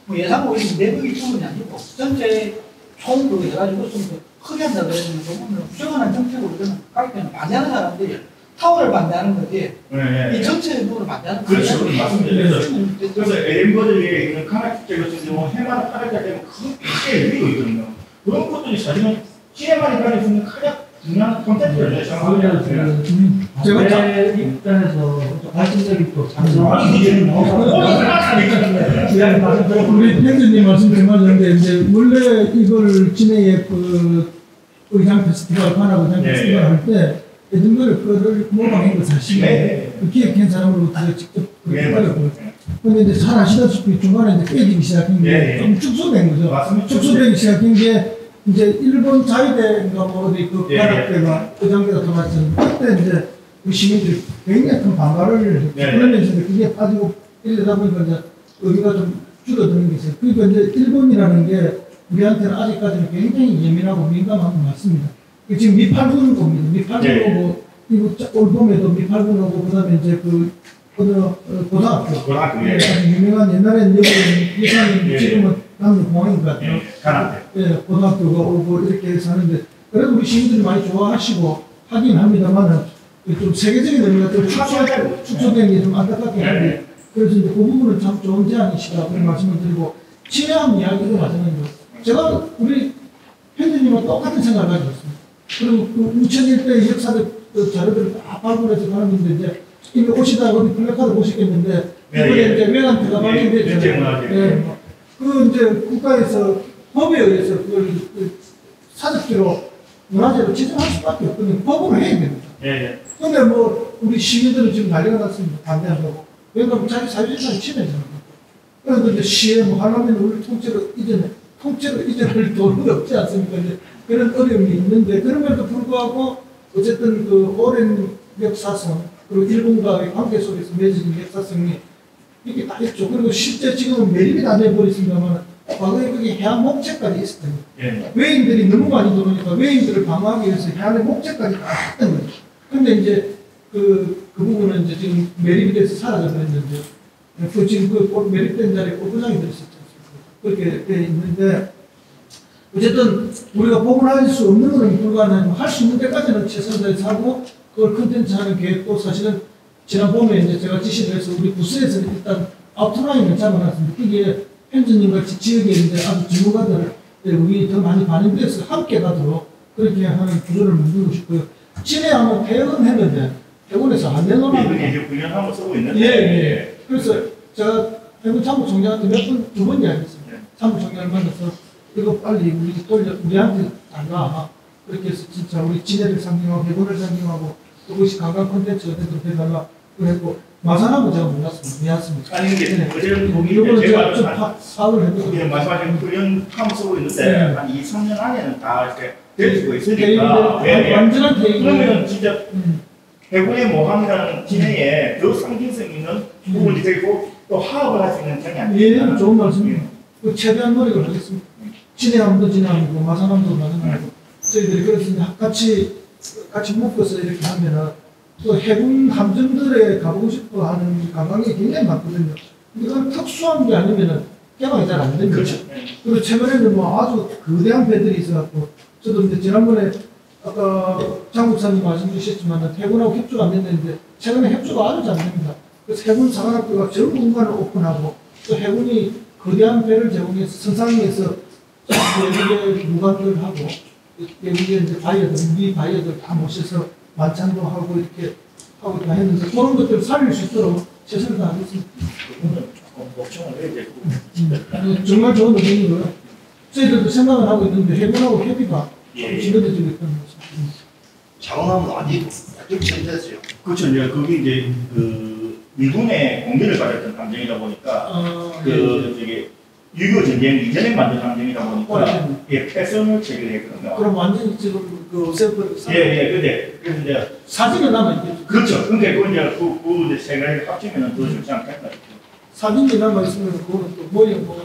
뭐 예상 오히려 내부의 부분이 아니고 전체 총으로 해가지고 좀 더 크게 한다 그러면 그 부분을 부정하는 정책으로 저는 가격대는 반대하는 사람들이 타워를 반대하는 거지 네. 이 전체 부분을 반대하는 거지. 그렇죠. 맞습니다. 그래서 에덴버드에 있는 카나키제 같은 경우 해마다 타락하게 되면 크게 의미가 있거든요. 그런 것들이 사실은 시에만이 가질 수 있는 가장 중요한 콘텐츠를 생각합니다. 제가 제 입장에서 발전적인 또 우리 팬들님 말씀 잘 맞는데 이제 원래 이걸 진해에 그 의상 페스티벌 관악 의상 네. 페스티벌 할때 에든버러 거를 모방한 거 사실이에요. 네. 그 기획한 사람으로부터 직접 네, 받았고. 근데 이제 잘 아시다시피 중간에 이제 깨지기 시작한 게 네. 좀 축소된 거죠. 맞습니다. 축소되기 시작한 게 이제 일본 자위대인가 뭐 어디 그 네. 관악대가 의장대가 돌아왔잖아요. 그때 이제 우리 시민들이 굉장히 큰 반발을 네. 그러면서 그게 빠지고 이러다 보니까 이제 의미가 좀 줄어드는 게 있어요. 그러니까 이제 일본이라는 게 우리한테는 아직까지는 굉장히 예민하고 민감한 것 같습니다. 지금 미팔군 옵니다. 미팔군 네. 오고 이거 올 봄에도 미팔군 오고 그다음에 이제 그 어느 고등학교 고등학교, 예. 아주 유명한 옛날에는 여기 예산이 예. 지금은 남녀 공항인 것 같아요. 예, 가나대. 예, 고등학교가 오고 이렇게 해서 하는데 그래도 우리 시민들이 많이 좋아하시고 하긴 합니다만은 좀 세계적인 의미가 좀 축소된 게 좀 안타깝긴 한데 그래서 이제 그 부분은 참 좋은 제안이시다 그런 말씀을 드리고 친애함 이야기도 마찬가지로 제가 우리 팬들님과 똑같은 생각을 가지고 있습니다. 그리고 그 우천 일대 역사적 그 자료들을 다 발굴해서 가는데 이제 이미 오시다가 어디 플래카드 보시겠는데 네, 이번에 예. 이제 외관태가 예, 발견됐잖아요. 예. 그 이제 국가에서 법에 의해서 그걸 사적지로 문화재로 지정할 수밖에 없거든요. 법으로 해야 됩니다. 예. 근데 뭐 우리 시민들은 지금 난리가 났습니다. 반대한다고. 그러니까 자기 사유재산을 침해잖아요. 그래서 이제 시에 뭐 하려면 우리 통째로 이전할 돈은 없지 않습니까? 이제 그런 어려움이 있는데 그럼에도 불구하고 어쨌든 그 오랜 역사성 그리고 일본과의 관계 속에서 맺어진 역사성이 이게 다 있죠. 그리고 실제 지금은 매립이 다 돼버렸습니다만 과거에 거기 해안 목재까지 있었던 거예요. 예. 외인들이 너무 많이 들어오니까 외인들을 방어하기 위해서 해안의 목재까지 다 했던 거죠. 근데 이제 그 부분은 이제 지금 매립이 돼서 사라져 버렸는데 그 지금 그 매립된 자리에 골프장이 들어있었죠. 그렇게 돼 있는데 어쨌든 우리가 복원할 수 없는 거는 불가능하지만 할 수 있는 데까지는 최선을 다해서 하고 그걸 컨텐츠 하는 계획도 사실은 지난 봄에 이제 제가 지시를 해서 우리 부스에서는 일단 아웃라인을 잡아놨습니다. 거기에 펜즈님 같이 지역에 이제 아주 전문가들을 우리 더 많이 반영돼서 함께 가도록 그렇게 하는 구조를 만들고 싶고요. 진해하면 퇴원 했는데 퇴원해서 안 내놓으라고. 이분이 이제 훈련하고 쓰고 있는데. 예. 그래서 제가 해군 참모총장한테 두 번 이야기했습니다. 참모총장을 만나서 이거 빨리 우리한테 안 가. 그렇게 해서 진짜 우리 진해를 상징하고 해군을 상징하고 그것이 관광 콘텐츠가 되도록 해달라. 그랬고 마산하고 제가 몰랐습니다. 아니 이게 어제 이거는 제가 제가 파악을 해도 그냥 말씀하신 훈련하고 쓰고 있는데 네. 한 2, 3년 안에는 다 이렇게 될 수가 있으니까. 완전한 계획. 그러면 진짜 해군의 모함이라는 진해에 더 상징성 있는 부분이 되고 또 화합을 할 수 있는 장이 아닙니까? 예, 좋은 말씀이에요. 그 최대한 노력을 하겠습니다. 진해함도 진해함이고 마산함도 마산함이고 저희들이 그래서 같이 묶어서 이렇게 하면은 또 해군 함정들에 가보고 싶어 하는 관광객이 굉장히 많거든요. 근데 그건 특수한 게 아니면은 개방이 잘 안 됩니다. 그렇죠. 그리고 최근에는 뭐 아주 거대한 배들이 있어갖고 저도 이제 지난번에 아까 장 국사님 말씀 주셨지만 해군하고 협조가 안 된다는데 최근에 협조가 아주 잘 됩니다. 그래서 해군 사관학교가 전 공간을 오픈하고 또 해군이 거대한 배를 제공해서 선상에서 외국의 무관들하고 외국의 이제 바이어들, 미 바이어들 다 모셔서 만찬도 하고 이렇게 하고 다 했는데 그런 것들을 살릴 수 있도록 최선을 다하겠습니다. 걱정을 해야 되고. 정말 좋은 의견이고요. 저희들도 생각을 하고 있는데 해군하고 협의가 예. 진행되고 있다는 거죠. 장원하면 완전히 천재였어요. 그렇죠. 이제 그게 이제 그 미군의 공개를 받았던 함정이다 보니까 저기 6.25 전쟁 이전에 만든 함정이다 보니까 예, 패선을 체결했거든요. 그럼 완전히 지금 그 어셈블 예, 근데 그래서 이제 사진이 남아있겠죠. 그렇죠. 그러니까 그 이제 그 이제 세 가지 합치면은 더 좋지 않겠다. 사진이 남아있으면 그거는 또 모형 보는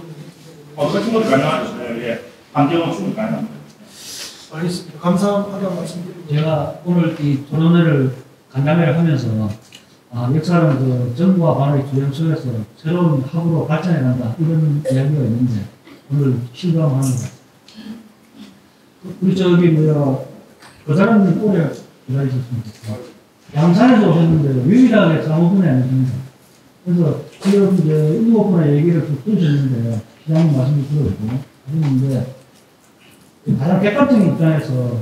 같은 것도 가능하죠. 예, 함정은 충분히 가능합니다. 알겠습니다. 감사하다는 말씀드리고 제가 오늘 이 토론회를 간담회를 하면서 역사는 그 정부와 반의 주연 속에서 새로운 합으로 발전해 간다 이런 이야기가 있는데 오늘 실감합니다. 우리 저기 거사람님 오래 기다리셨습니다. 양산에서 오셨는데 유일하게 사무분이 아니십니다. 그래서 지금 이제 7분의 얘기를 쭉 들으셨는데 시장님 말씀을 들었고 하셨는데 가장 객관적인 입장에서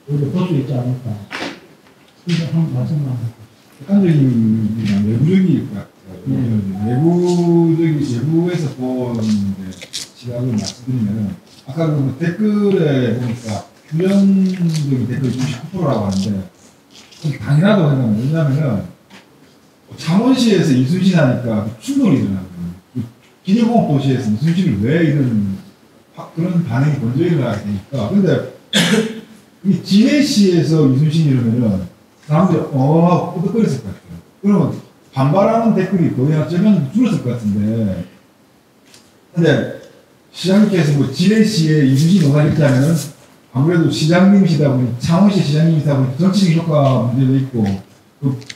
오히려 볼 수 있지 않을까. 그래서 한번 말씀만 하세요. 객관적인 내부적인 것 같아요. 내부에서 본 시각을 말씀드리면 아까 그 댓글에 보니까 규정적인 댓글 99%라고 하는데 그게 당연하다고 생각합니다. 왜냐하면 창원시에서 이순신 하니까 충돌이 일어나거든요. 기내공업 도시에서 이순신을 왜 이런 그런 반응이 먼저 일어나게 되니까. 근데 이 진해시에서 이순신이 이러면은 사람들이 끄덕거렸을 것 같아요. 그러면 반발하는 댓글이 거의 한 절반 줄었을 것 같은데. 근데 시장님께서 뭐 진해시에 이순신이 오가 이렇게 하면은 아무래도 시장님이시다 보니 창원시 시장님이시다 보니 정치적 효과 문제도 있고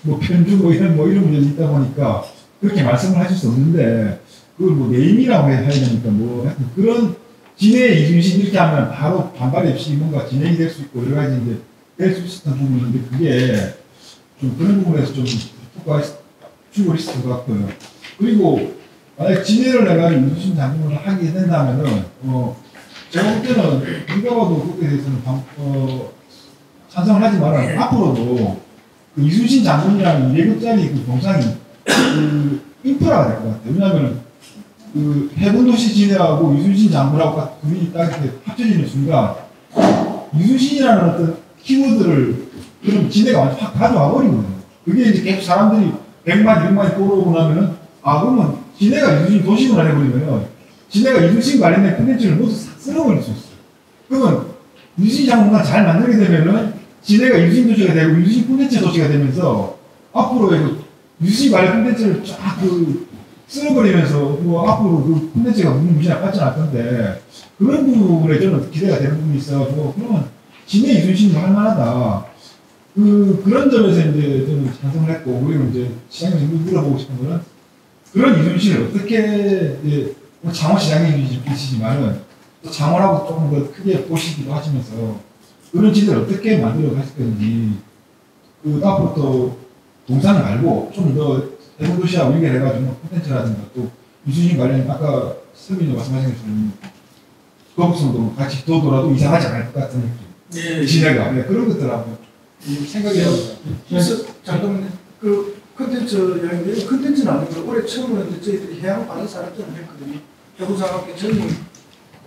뭐 편주 이런 문제도 있다 보니까 그렇게 말씀을 하실 수 없는데 그걸 뭐 네임이라고 해야 되니까 뭐 하여튼 그런 진해 이순신 이렇게 하면 바로 반발이 없이 뭔가 진행이 될 수 있고 여러 가지 이제 될 수 있었던 부분인데 그게 좀 그런 부분에서 좀 효과가 주고 있을 것 같고요. 그리고 만약 진해를 내가 이순신 장군을 하게 된다면은 제가 볼 때는 누가 봐도 그것에 대해서는 찬성을 하지만 앞으로도 그 이순신 장군이라는 200억짜리 그 동상이 그 인프라가 될 것 같아요. 왜냐하면 그 해군도시 진해하고 이순신 장군하고 둘이 딱 이렇게 합쳐지는 순간 이순신이라는 어떤 키워드를 그럼 진해가 완전 확 가져와 버리거든요. 그게 이제 계속 사람들이 100만, 200만이 돌아오고 나면은 그러면 진해가 이순신 도시구나 해버리면은 진해가 이순신 관련된 콘텐츠를 모두 쓸어버릴 수 있어요. 그러면 이순신 장군과 잘 만들게 되면은 진해가 이순신 도시가 되고 이순신 콘텐츠 도시가 되면서 앞으로의 이순신 관련 콘텐츠를 쫙 쓸어버리면서 뭐 앞으로 그 콘텐츠가 무시나 빠져 날 건데 그런 부분에 저는 기대가 되는 부분이 있어가지고 그러면 진해 이순신도 할 만하다. 그런 점에서 이제 저는 찬성을 했고 그리고 이제 시장님 물어보고 싶은 거는 그런 이순신을 어떻게 이제 장원 시장님이시지만은 또 장원하고 조금 더 크게 보시기도 하시면서 그런 지대를 어떻게 만들어 가실 건지 앞으로 또 동산을 말고 좀 더 해군도시하고 연결해가지고 콘텐츠라든가 또 이순신 관련 아까 선배님 말씀하신 것처럼 거북선도 같이 더 돌아도 이상하지 않을 것 같은 느낌. 진해가 그런 것들하고 생각이 그래서 잠깐만요. 그 컨텐츠 여행인데 컨텐츠는 아니고 올해 처음으로 이제 저희들이 해양 방위산업전을 했거든요. 해군산업계 전문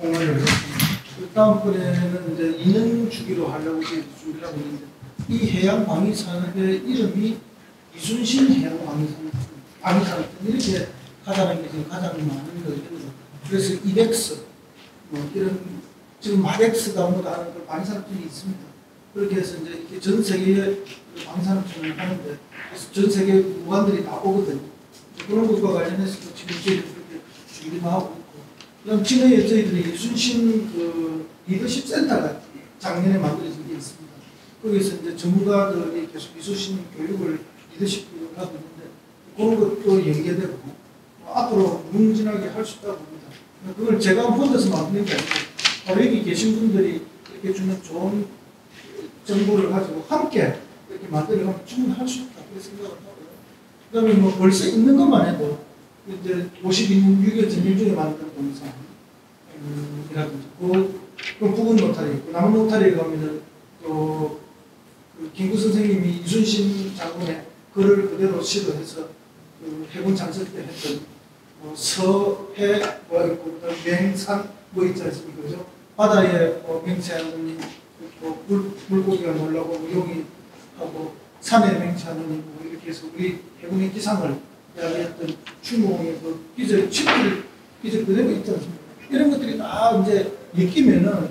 공연을 했습니다. 그 다음번에는 이제 2년 주기로 하려고 준비를 하고 있는데 이 해양 방위산업의 이름이 이순신 해양 방위산업전 이렇게 하자는 게 지금 가장 많은 거거든요. 그래서 이벡스 뭐 이런 지금 마벡스가 뭐다 하는 그 방위산업전이 있습니다. 그렇게 해서 이제 이렇게 전 세계에 방사능 촬영을 하는데 그래서 전 세계 무관들이 다 오거든요. 그런 것과 관련해서도 지금 저희들이 그렇게 준비도 하고 있고, 그다음 진해에 저희들이 이순신 그 리더십 센터가 작년에 만들어진 게 있습니다. 거기서 이제 전문가들이 계속 이순신 교육을 리더십 교육을 하고 있는데 그런 것도 연계되고 앞으로 무궁무진하게 할 수 있다고 봅니다. 그걸 제가 혼자서 만드는 게 아니고 바로 여기 계신 분들이 이렇게 주는 좋은 정보를 가지고 함께 이렇게 만들어가면 충분히 할 수 있다 그렇게 생각을 하고요. 그 다음에 뭐 벌써 있는 것만 해도 이제 52년 6.25 전쟁 중에 만든 동상 이라든지 그 부분 노타리 있고 남은 노타리에 가면은 또 그 김구 선생님이 이순신 장군의 글을 그대로 시도해서 그 해군 장설 때 했던 서해 뭐 있고 그다음 맹산 뭐 있지 않습니까? 그죠? 바다에 맹세하느니 또 물고기가 놀라고 뭐 용이하고 산에 맹세하느니 뭐 이렇게 해서 우리 해군의 기상을 이야기했던 충무공의 그 기절 칩을 기절 그대로 있지 않습니까? 이런 것들이 다 이제 엮이면은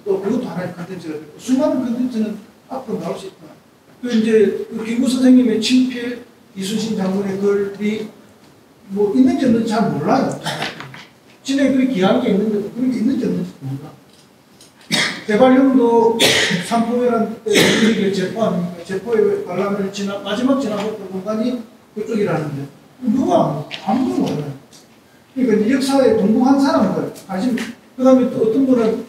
또 그것도 하나의 컨텐츠가 되고 수많은 컨텐츠는 앞으로 나올 수 있다. 그 이제 그 김구 선생님의 친필 이순신 장군의 글이 뭐 있는지 없는지 잘 몰라요. 진에 그리 귀한 게 있는데도 그런 게 있는지 없는지 몰라. 대관령도 삼포회란 때 우리에게 제포 아닙니까? 제포의 관람을 마지막 지나갔던 공간이 그쪽이라는데 누가 아무도 몰라요. 그러니까 역사에 동봉한 사람들 그 다음에 또 어떤 분은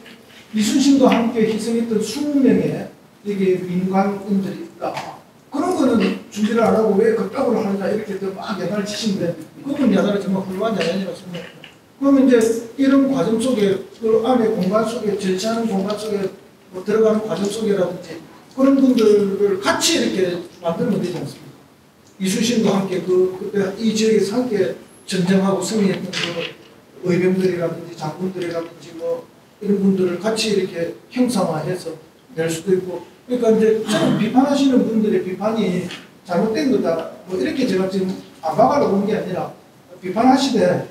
이순신과 함께 희생했던 20명의 이게 민간인들이 있다. 그런 거는 준비를 안 하고 왜 그따구로 하느냐 이렇게 막 야단을 치시는데 그분 야단은 정말 훌륭한 야단이라고 생각합니다. 그러면 이제 이런 과정 속에 그 안에 공간 속에 절차하는 공간 속에 뭐 들어가는 과정 속에라든지 그런 분들을 같이 이렇게 만들면 되지 않습니까? 이순신과 함께 그때 이 지역에서 함께 전쟁하고 승리했던 그 의병들이라든지 장군들이라든지 뭐 이런 분들을 같이 이렇게 형상화해서 낼 수도 있고, 그러니까 이제 저는 비판하시는 분들의 비판이 잘못된 거다 뭐 이렇게 제가 지금 안 박아려고 온 게 아니라 비판하시되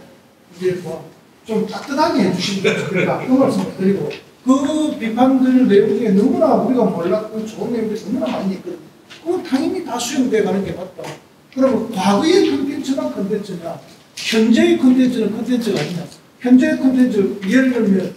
이제 뭐 좀 따뜻하게 해주시면 좋겠다 그 말씀을 드리고, 그 비판들 내용 중에 너무나 우리가 몰랐던 좋은 내용들이 너무나 많이 있거든요. 그건 당연히 다 수용돼 가는 게 맞다. 그러면 과거의 컨텐츠만 컨텐츠냐, 현재의 컨텐츠는 컨텐츠가 아니냐. 현재의 컨텐츠 예를 들면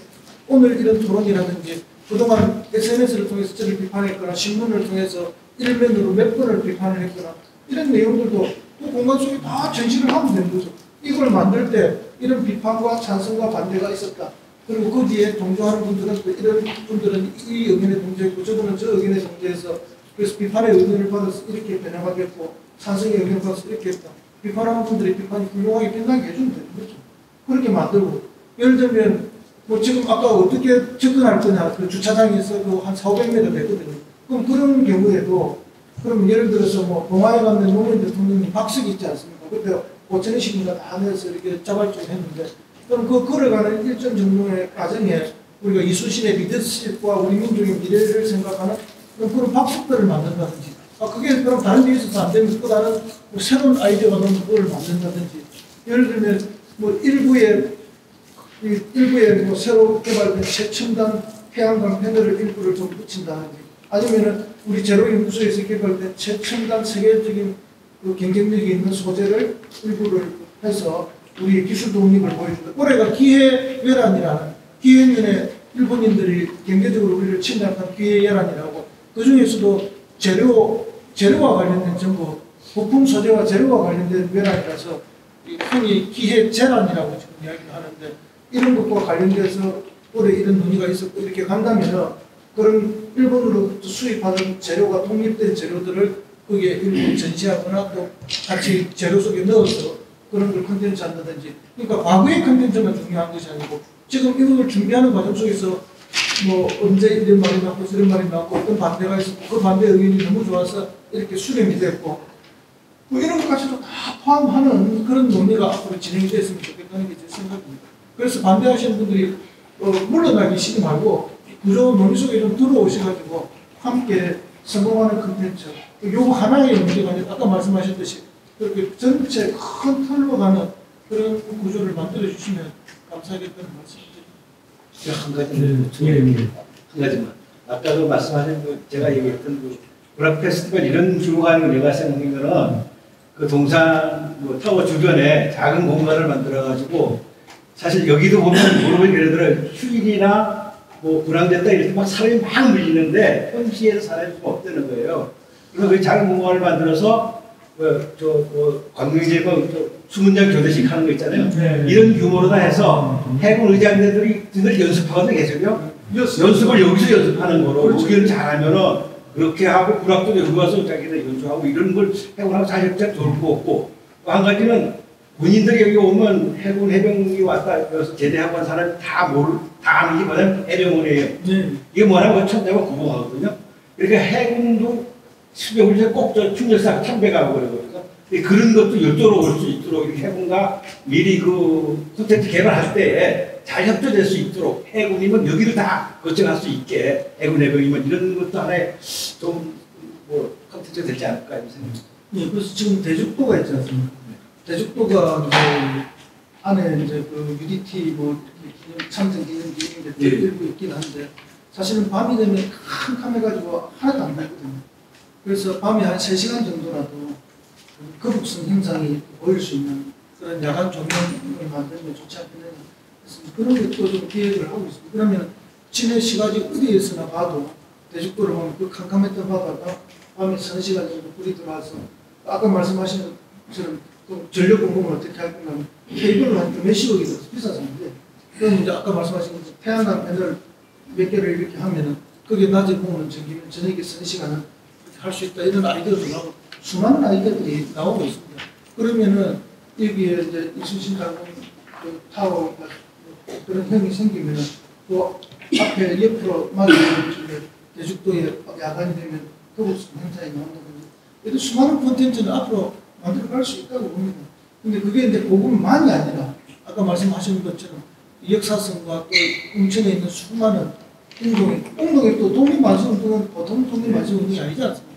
오늘 이런 토론이라든지 그동안 SNS를 통해서 저를 비판했거나 신문을 통해서 일면으로 몇 번을 비판을 했거나 이런 내용들도 그 공간 속에 다 전시를 하면 되는 거죠. 이걸 만들 때 이런 비판과 찬성과 반대가 있었다. 그리고 거기에 동조하는 분들은 또 이런 분들은 이 의견에 동조했고 저분은 저 의견에 동조해서 그래서 비판의 의견을 받아서 이렇게 변화하겠고 찬성의 의견을 받아서 이렇게 했다. 비판하는 분들이 비판이 훌륭하게 빛나게 해주면 되는 거죠. 그렇게 만들고 예를 들면 뭐 지금 아까 어떻게 접근할 거냐 그 주차장에서 그 한 400m 되거든요. 그럼 그런 경우에도 그럼 예를 들어서 뭐 동아에 가면 노무현 대통령이 박석이 있지 않습니까? 그때 5천여 시민가 다 내서 이렇게 자발적으로 했는데 그럼 그 걸어가는 일정 정도의 과정에 우리가 이순신의 리더십과 우리 민족의 미래를 생각하는 그런 박석들을 만든다든지 그게 그럼 다른 데 있어서 안 되면 또 다른 뭐 새로운 아이디어가 나오면 그걸 만든다든지 예를 들면 뭐 일부에 뭐 새로 개발된 최첨단 태양광 패널을 일부를 좀 붙인다든지 아니면은 우리 제로연구소에서 개발된 최첨단 세계적인 그 경쟁력이 있는 소재를 일부를 해서 우리의 기술 독립을 보여준다. 올해가 기해외란이라는 기해년에 일본인들이 경제적으로 우리를 침략한 기해외란이라고 그 중에서도 재료와 관련된 정보, 부품 소재와 재료와 관련된 외란이라서 흔히 기해재란이라고 지금 이야기를 하는데 이런 것과 관련돼서 올해 이런 논의가 있었고 이렇게 간다면 그런 일본으로부터 수입하는 재료가 독립된 재료들을 거기에 일부 전시하거나 또 같이 재료 속에 넣어서 그런 걸 컨텐츠 한다든지 그러니까 과거의 컨텐츠만 중요한 것이 아니고 지금 이걸 준비하는 과정 속에서 뭐 언제 이런 말이 나왔고 저런 말이 나왔고 어떤 반대가 있었고 그 반대 의견이 너무 좋아서 이렇게 수렴이 됐고 뭐 이런 것까지도 다 포함하는 그런 논의가 앞으로 진행이 됐으면 좋겠다는 게 제 생각입니다. 그래서 반대하시는 분들이 물러나기 싫지 말고 구조 논의 속에 좀 들어오셔가지고 함께 성공하는 컨텐츠 요거 하나의 문제가 아니라 아까 말씀하셨듯이 그렇게 전체 큰 틀로 가는 그런 구조를 만들어 주시면 감사하겠다는 말씀드립니다. 한 가지만, 한 가지만. 아까도 말씀하신 제가 얘기했던 문학 페스티벌 이런 규모가 아니고 내가 생각한 거는 그 동산 타워 주변에 작은 공간을 만들어가지고 사실 여기도 보면 물론 예를 들어 휴일이나 불황됐다 이럴 때 막 사람이 막 밀리는데 현지에서 사람이 좀 없다는 거예요. 그래서 그 작은 공간을 만들어서 관광지에 수문장 교대식 하는 거 있잖아요. 네. 이런 규모로 다 해서 해군 의장대들이 늘 연습하거든요, 계속요. 연습을 여기서 연습하는 거로 우리는 잘하면은 그렇게 하고 군악도 여기 와서 자기들 연주하고 이런 걸 해군하고 자격자격 돌고 없고 또 한 가지는 군인들이 여기 오면 해군 해병이 왔다 그래서 제대하고 한 사람이 다 아는 게 뭐냐면 해병원이에요. 네. 이게 뭐냐면 천대가 구봉하거든요. 그러니까 해군도 수병을 꼭저 충렬사가 참배가고 그러거든요. 그런 것도 이쪽으로 올 수 있도록 이렇게 해군과 미리 그 콘텐츠 개발할 때 잘 협조될 수 있도록 해군이면 여기를 다 거쳐갈 수 있게 해군 해병이면 이런 것도 하나의 좀 콘텐츠가 되지 않을까 이런 생각입니다. 예, 그래서 지금 대죽도가 있지 않습니까? 대죽도가 이제 안에 이제 그 UDT 참전 기념지 이런 게 들고 있긴 한데 사실은 밤이 되면 캄캄해가지고 하나도 안 보이거든요. 그래서 밤에 한 3시간 정도라도 거북선 형상이 보일 수 있는 그런 야간 조명을 만들면 좋지 않겠느냐. 그런 것도 좀 기획을 하고 있습니다. 그러면 진해 시가지 어디에서나 봐도 대죽도를 보면 그 캄캄했던 바다가 밤에 3시간 정도 불이 들어와서 아까 말씀하신 것처럼 전력 공급을 어떻게 할 거냐면 케이블을 한 몇십억이 들어서 비싸졌는데 그럼 이제 아까 말씀하신 것처럼 태양광 패널 몇 개를 이렇게 하면은 그게 낮에 보면 전기면 저녁에 3시간은 할 수 있다 이런 아이디어도 나오고 수많은 아이디어들이 나오고 있습니다. 그러면은 여기에 이제 이순신 가공 그 타워 그런 형이 생기면은 또 앞에 옆으로 맞으면 대죽도에 야간이 되면 거북선 행사에 나온다든지 이런 수많은 콘텐츠는 앞으로 만들어갈 수 있다고 봅니다. 근데 그게 이제 그것만이 아니라 아까 말씀하신 것처럼 역사성과 또 웅천에 있는 수많은 웅동에 또 독립만세운동은 보통 독립만세운동이 아니지 않습니까?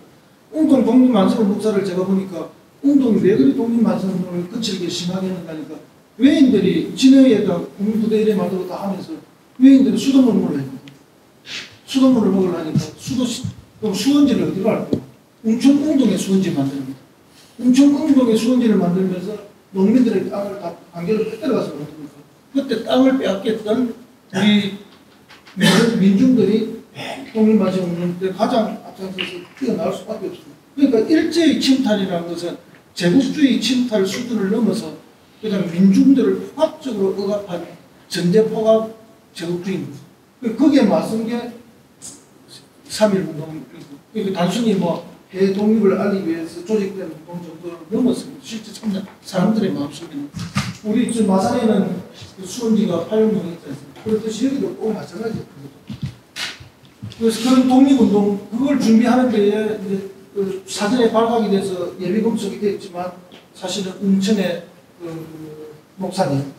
웅동 독립만세운 목사를 제가 보니까 웅동이 왜 그리 독립만세운동을 거칠게 심하게 했는가니까 외인들이 진해에다 공부대 이래 말도 다 하면서 외인들이 수돗물을 했거든요. 수돗물을 먹으려니까 그럼 수원지를 어디로 할 거예요? 웅동에 수원지 만듭니다. 웅동에 수원지를 만들면서 농민들의 땅을 다 관계를 빼들어가서 만듭니다. 그때 땅을 빼앗겼던 우리 민중들이 독립만세운동 때 가장 앞장서서 뛰어나올 수밖에 없습니다. 그러니까 일제의 침탈이라는 것은 제국주의 침탈 수준을 넘어서 그냥 민중들을 포괄적으로 억압한 전제포괄 제국주의입니다. 거기에 맞선 게 3.1운동이고 그러니까 단순히 대독립을 알리기 위해서 조직된 운동 정도를 넘었습니다. 실제 참여 사람들의 마음속에는 우리 지금 마산에는 그 수원지가 8.6명 있지 않습니까? 그렇듯이 여기도 꼭 마찬가지입니다. 그래서 그런 독립운동 그걸 준비하는 데에 이제 그 사전에 발각이 돼서 예비 검색이 되었지만 사실은 웅천의 그 목사님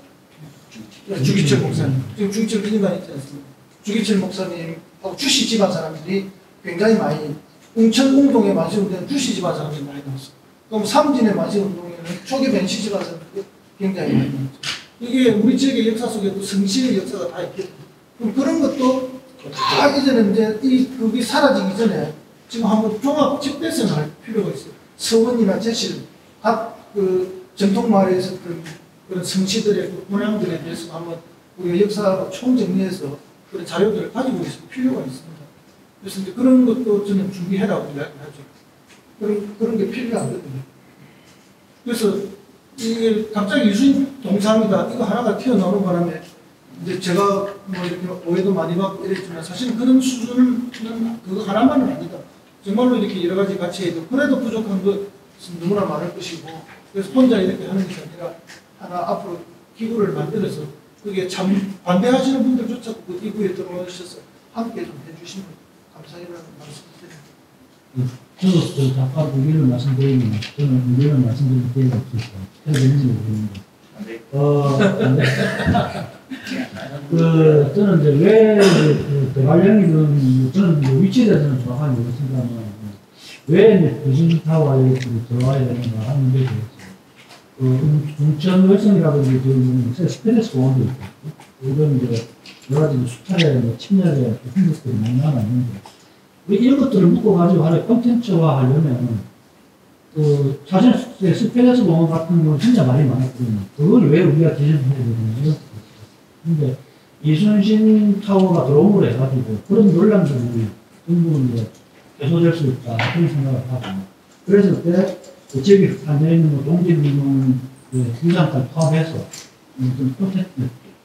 주기철 목사님 지금 주기철 기념관 있지 않습니까? 주기철 목사님하고 주시 집안 사람들이 굉장히 많이 웅동의 만세운동에는 주시 집안 사람들이 많이 나왔어요. 그럼 삼진의 만세운동에는 초기 벤시 집안 사람들이 굉장히 많이 나왔죠. 이게 우리 지역의 역사 속에도 성실의 역사가 다 있거든요. 그럼 그런 것도 다 이제는 이제 그게 사라지기 전에 지금 한번 종합 집대성을 할 필요가 있어요. 서원이나 제실 각 그 전통 마을에서 그런 성씨들의 그 문양들에 대해서 한번 우리가 역사로 총정리해서 그런 자료들을 가지고 있을 필요가 있습니다. 그래서 이제 그런 것도 저는 준비해라고 이야기하죠. 그런 게 필요하거든요. 그래서 이게 갑자기 이순신 동상이다 이거 하나가 튀어나오는 바람에 이제 제가 이렇게 오해도 많이 받고 이랬지만 사실 그런 수준은 그거 하나만은 아니다. 정말로 이렇게 여러 가지 같이 해도 그래도 부족한 것은 너무나 많을 것이고 그래서 혼자 이렇게 하는 것이 아니라 하나 앞으로 기구를 만들어서 그게 참 반대하시는 분들조차 그 기구에 들어오셔서 함께 좀 해주시면 감사하다는 말씀드립니다. 저도 잠깐 의견을 말씀드리면 저는 의견을 말씀드릴 기회가 없었어요. 해도 되는지 모르겠는데. 저는 이제 왜 대관령이든 저는 위치에 대해서는 정확하게 모르겠습니다만 왜 이순신타워에 들어와야 되는가 하는 문제에 대해서 웅천 월성이라든지 지금 스페이스 공원도 있고 이런 이제 여러 가지 수탈의 침략의 흔적들이 많이 남아있는데, 이런 것들을 묶어가지고 하나의 콘텐츠화 하려면, 사실 스페인에서 보면 같은 경우는 진짜 말이 많았거든요. 그걸 왜 우리가 기준해야 되느냐. 근데 이순신 타워가 들어옴으로 해가지고 그런 논란들이 전부 이제 해소될 수 있다. 그런 생각을 하고. 그래서 그때 지역에 앉아있는 동진민용 공장까지 포함해서 좀 콘텐츠,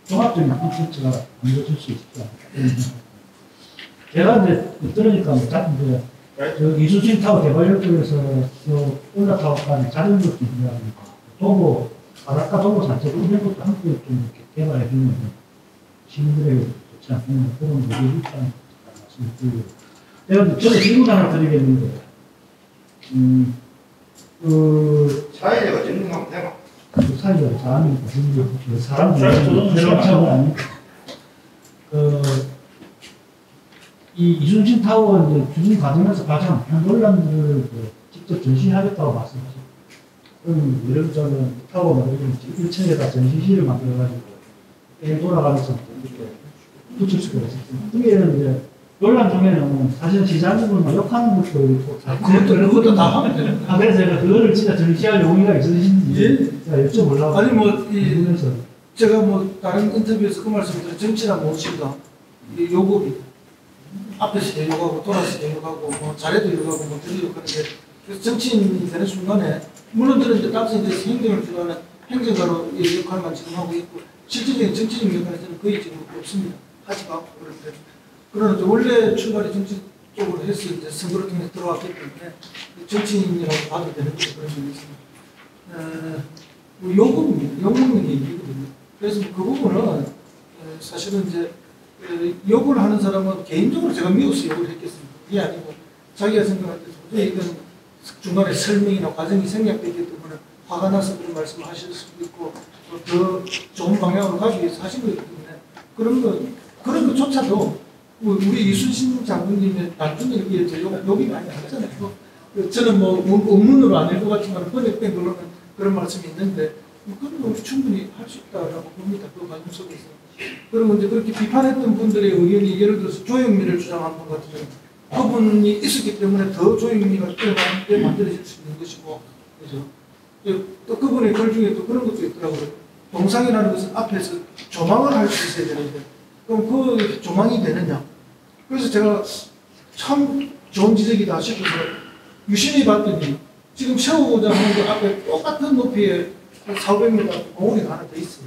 종합적인 콘텐츠가 만들어질 수 있다. 제가 이제 들으니까 이제 이순신 타워 개발력 쪽에서 올라타워까지 자전거 준비하고 도보, 바닷가 도보 산책 이런 것도 함께 좀 이렇게 개발해 주면 시민들에게 좋지 않겠나 그런 얘기 있다는 말씀을 드리고. 제가 저도 질문 하나 드리겠는데, 사회자가 전문가면 되나? 그 사회가 잘하니까 그 사람들이 새로운 차원 아닙니까? 이 이순신 타워 이제 규정 과정에서 가장 큰 논란들을 직접 전시하겠다고 말씀하셨어요. 그럼 예를 들자면 타워가 1층에다 전시실을 만들어가지고 게임 돌아가면서 이렇게 붙일 수가 있었어요. 그게 이제 논란 중에는 사실 시장님을 욕하는 것도 있고 그것도 다 하면 되는 거예요. 그래서 제가 그거를 진짜 전시할 용의가 있으신지 제가 여쭤보려고. 아니 궁금해서. 제가 다른 인터뷰에서 그 말씀을 드린 정치란 무엇인가 요구입니다. 앞에서 대욕하고 돌아서 대욕하고 잘해도 욕하고 들으려고 하는데 그래서 정치인이 되는 순간에 물론 저는 이제 당선에 대해서 행정을 주도하는 행정가로 역할만 지금 하고 있고 실질적인 정치적인 역할은 저는 거의 지금 없습니다. 하지도 않고 그런데 그러나 원래 출발이 정치 쪽으로 해서 이제 선거를 통해서 들어왔기 때문에 정치인이라고 봐도 되는 그런 점이 있습니다. 요금입니다. 욕먹는 게 일이거든요. 그래서 그 부분은 사실은 이제 욕을 하는 사람은 개인적으로 제가 미워서 욕을 했겠습니다. 그게 아니고 자기가 생각할 때 도저히 이건 중간에 설명이나 과정이 생략되기 때문에 화가 나서 그런 말씀을 하실 수도 있고 더 좋은 방향으로 가기 위해서 하신 거기 때문에 그런 것조차도 우리 이순신 장군님의 단순을 위해서 욕이 많이 하잖아요. 저는 원문으로 안 할 것 같지만 번역된 걸로는 그런 말씀이 있는데 그건 우리 충분히 할 수 있다고 봅니다. 그 과정 속에서. 그러면 이제 그렇게 비판했던 분들의 의견이 예를 들어서 조영미를 주장한 분 같은 경우 그분이 있었기 때문에 더 조영미가 뛰어나게 만들어질 수 있는 것이고 그죠? 또 그분의 글 중에 또 그런 것도 있더라고요. 동상이라는 것은 앞에서 조망을 할 수 있어야 되는데 그럼 그 조망이 되느냐? 그래서 제가 참 좋은 지적이다 싶어서 유심히 봤더니 지금 세우고자 하는 그 앞에 똑같은 높이의 400m 공원이 하나 더 있어요.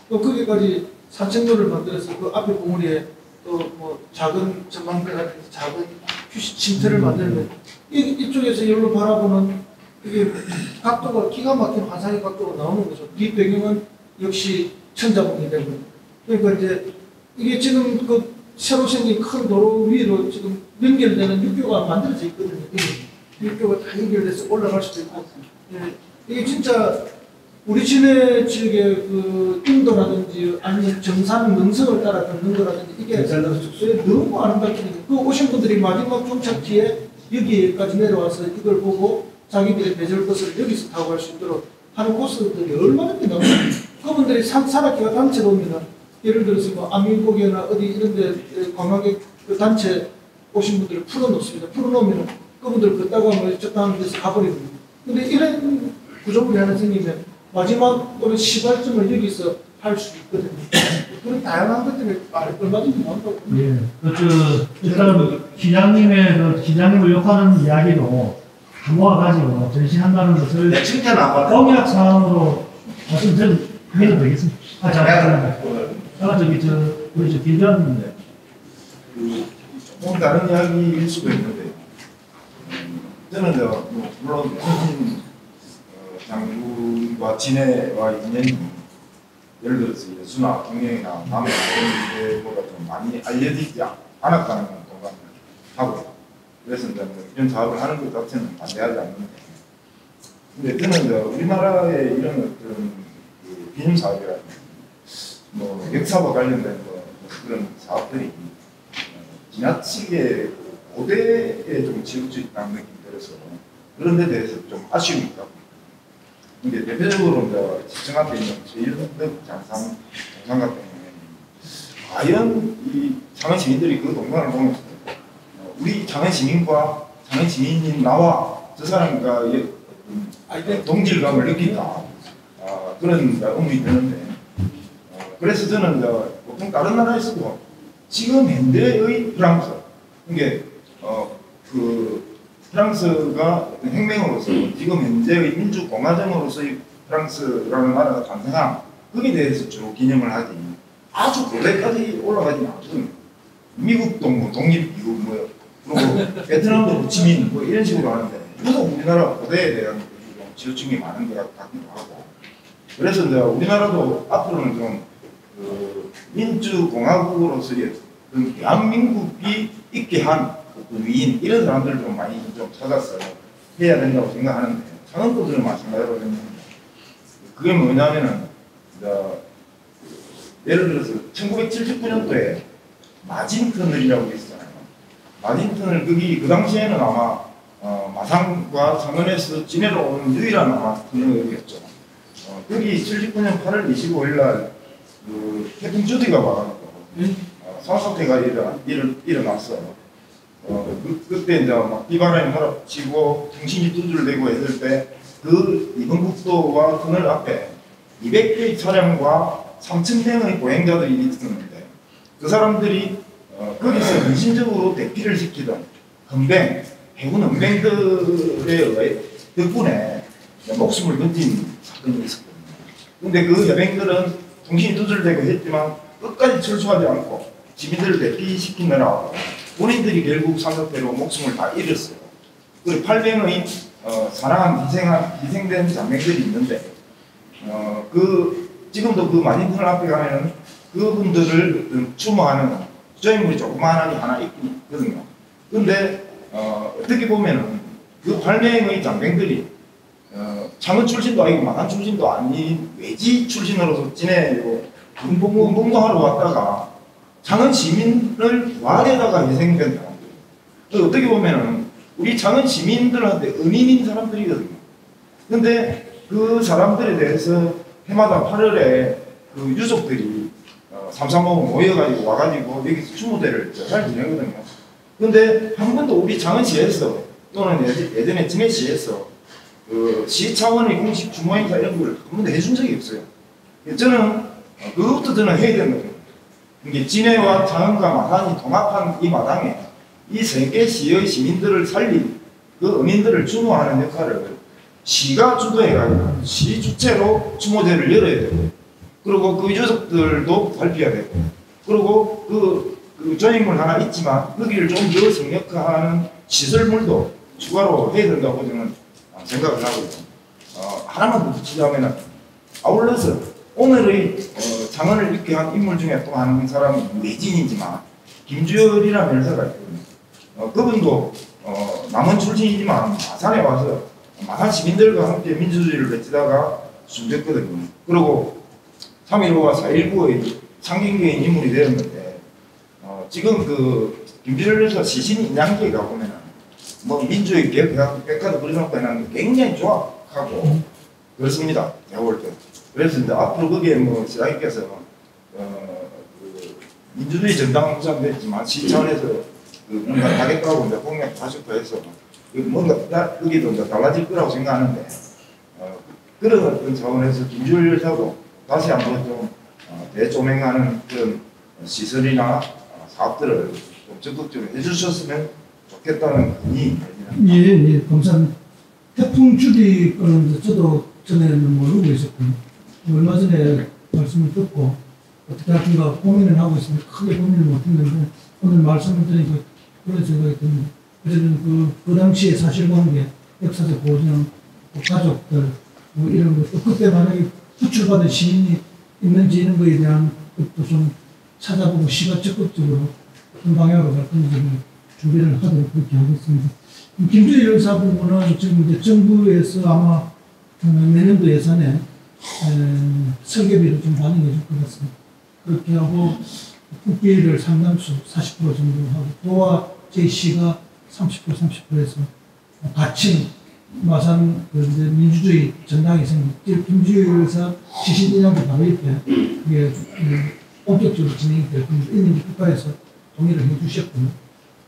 또 거기까지 산책로를 만들어서 그 앞에 공원에 또 작은 전망대라든지 작은 휴식 쉼터를 만들면 이쪽에서 여기로 바라보는 이게 각도가 기가 막힌 환상의 각도가 나오는 거죠. 뒷배경은 역시 천자봉이 되고 그러니까 이제 이게 지금 그 새로 생긴 큰 도로 위로 지금 연결되는 육교가 만들어져 있거든요. 육교가 다 연결돼서 올라갈 수도 있고 이게 진짜 우리 진해 지역의 그 인도라든지 아니면 정상 능선을 따라 걷는 거라든지 이게 너무 아름답거든요. 그 오신 분들이 마지막 종착지에 여기까지 내려와서 이걸 보고 자기들의 배절버스를 여기서 타고 갈 수 있도록 하는 코스들이 얼마나 많나요? 그분들이 산악회가 단체로 오면 예를 들어서 안민고개나 어디 이런 데 관광객 그 단체 오신 분들을 풀어놓습니다. 풀어놓으면 그분들 걷다가 적당한 데서 가버리거든요. 근데 이런 구조물이 하나 생기면 마지막으로 시발점을 여기서 할 수 있거든요. 그런 다양한 것들이 얼마든지 나온다고 봅니다. 예. 일단 기장님을 욕하는 이야기도 다 모아가지고 전시한다는 것을 칭찬 안 받아. 공약 사항으로 말씀드려도 되겠습니다. 우리 김전인데. 조금 다른 이야기일 수도 있는데 저는 물론 이순신 장군과 진해와 인연이 예를 들어서 예수나 동양이나 남해 이런 데보다 좀 많이 알려지지 않았다는 건 동감을 하고 그래서 이런 사업을 하는 것 자체는 반대하지 않는데 근데 저는 우리나라의 이런 그런 기념 사업이라든지 역사와 관련된 그런 사업들이 지나치게 고대에 좀 지어져 있다는 느낌이 들어서 그런 데 대해서 좀 아쉬움이 있다고. 근데 대표적으로 시청 앞에 있는 제1등 장상 같은 경우에는 과연 이 창원 시민들이 그 동상을 보면서 우리 창원 시민과 창원 시민인 나와 저 사람과 동질감을 느낀다. 그런 의문이 드는데 그래서 저는 보통 다른 나라에서도 지금 현대의 프랑스 이게 그 프랑스가 혁명으로서 지금 현재의 민주공화정으로서의 프랑스라는 나라가 탄생한 거기에 대해서 주로 기념을 하지 아주 고대까지 올라가지 않거든요. 미국도 뭐 독립 이후 뭐 그리고 베트남도 호치민 뭐 이런 식으로 하는데 그래서 우리나라 고대에 대한 지어증이 많은 것 같기도 하고 그래서 이제 우리나라도 앞으로는 좀 그 민주공화국으로서의 대한민국이 있게 한 위인 이런 사람들 좀 많이 좀 찾아서 해야 된다고 생각하는데 창원도들은 마찬가지로 생각합니다. 그게 뭐냐면은 예를 들어서 1979년도에 마진터널이라고 있었잖아요. 마진터널 그 당시에는 아마 마산과 창원에서 진해로 오는 유일한 아마 터널이었죠. 거기 79년 8월 25일 날 그 태풍 주디가 와가지고 산사태가 일어났어. 그때 이제 막 비바람이 몰아치고 정신이 두들대고 했을 때 그 이번국도와 터널 앞에 200개의 차량과 3,000명의 보행자들이 있었는데 그 사람들이 거기서 근신적으로 대피를 시키던 헌병, 해군 헌병들의 덕분에 목숨을 건진 사건이 있었거든요. 근데 그 여병들은 정신이 두들대고 했지만 끝까지 철수하지 않고 시민들을 대피시키느라 본인들이 결국 산사태로 목숨을 다 잃었어요. 그 800명의 희생된 장병들이 있는데 지금도 그 마진터널 앞에 가면은 그분들을 추모하는 주저인물이 조그마하게 하나 있거든요. 근데 어떻게 보면은 그 8명의 장병들이 창원 출신도 아니고 마산 출신도 아닌 외지 출신으로서 진해로 운동하러 왔다가 창원 시민을 구하려다가 희생된 사람들. 어떻게 보면은 우리 창원 시민들한테 은인인 사람들이거든요. 근데 그 사람들에 대해서 해마다 8월에 그 유족들이 삼삼오오 모여가지고 와가지고 여기서 추모대를 잘 지내거든요. 근데 한 번도 우리 창원시에서 또는 예전에 진해시에서 그 시 차원의 공식 추모 행사 이런 걸 한 번도 해준 적이 없어요. 저는 그것부터 저는 해야 되는 거예요. 이게 진해와 창원과 마산이 통합한 이 마당에 이 세 개 시의 시민들을 살린 그 어민들을 추모하는 역할을 시가 주도해가지고 시 주체로 추모제를 열어야 되고 그리고 그 유족들도 살펴야 되고 그리고 그 전인물 하나 있지만 거기를 좀 더 생략하는 시설물도 추가로 해야 된다고 저는 생각을 하고 하나만 더 붙이자면 아울러서 오늘의 창원을 있게 한 인물 중에 또 한 사람이 외진이지만 김주열이라는 열사가 있거든요. 그분도 남원 출신이지만 마산에 와서 마산 시민들과 함께 민주주의를 외치다가 숨졌거든요. 그리고 3.15와 4.19의 상징적인 인물이 되었는데 지금 그 김주열 열사 시신 인양기에 가보면 뭐 민주의 개혁 백화도 그려놓고 해놨는데 굉장히 조악하고 그렇습니다. 제가 볼 때. 그래서 이제 앞으로 거기에 뭐 시장님께서 그 민주주의 전당 부장됐지만 시차원에서 그 뭔가 하겠다고 이제 공약하셨고 해서 뭔가 거기도 이제 달라질 거라고 생각하는데 그런 어떤 차원에서 김주열 열사도 다시 한번 좀 대조명하는 그런 시설이나 사업들을 좀 적극적으로 해주셨으면 좋겠다는 의미. 예, 감사합니다. 태풍 주디 거는 저도 전에는 모르고 있었거든요. 얼마 전에 말씀을 듣고 어떻게 할까 고민을 하고 있으면 크게 고민을 못했는데 오늘 말씀을 드리니까 그런 생각이 듭니다. 그래서 그 당시의 사실관계, 역사적 고정, 가족들 뭐 이런 것, 또 그때 만약에 구출받은 시민이 있는지 이런 거에 대한 것도 좀 찾아보고 시가 적극적으로 어떤 방향으로 갈 건지 준비를 하도록 그렇게 하겠습니다. 김주열 열사 부분은 지금 이제 정부에서 아마 내년도 예산에 설계비를 좀 반영해 줄 것 같습니다. 그렇게 하고 국비를 상당수 40% 정도 하고 도와 제 시가 30%에서 같이 마산 이제 민주주의 전당이 생긴 김주열 열사 시신 인양도 바로 옆에 이게 본격적으로 진행이 될 겁니다. 이미 이제 국가에서 동의를 해주셨고요.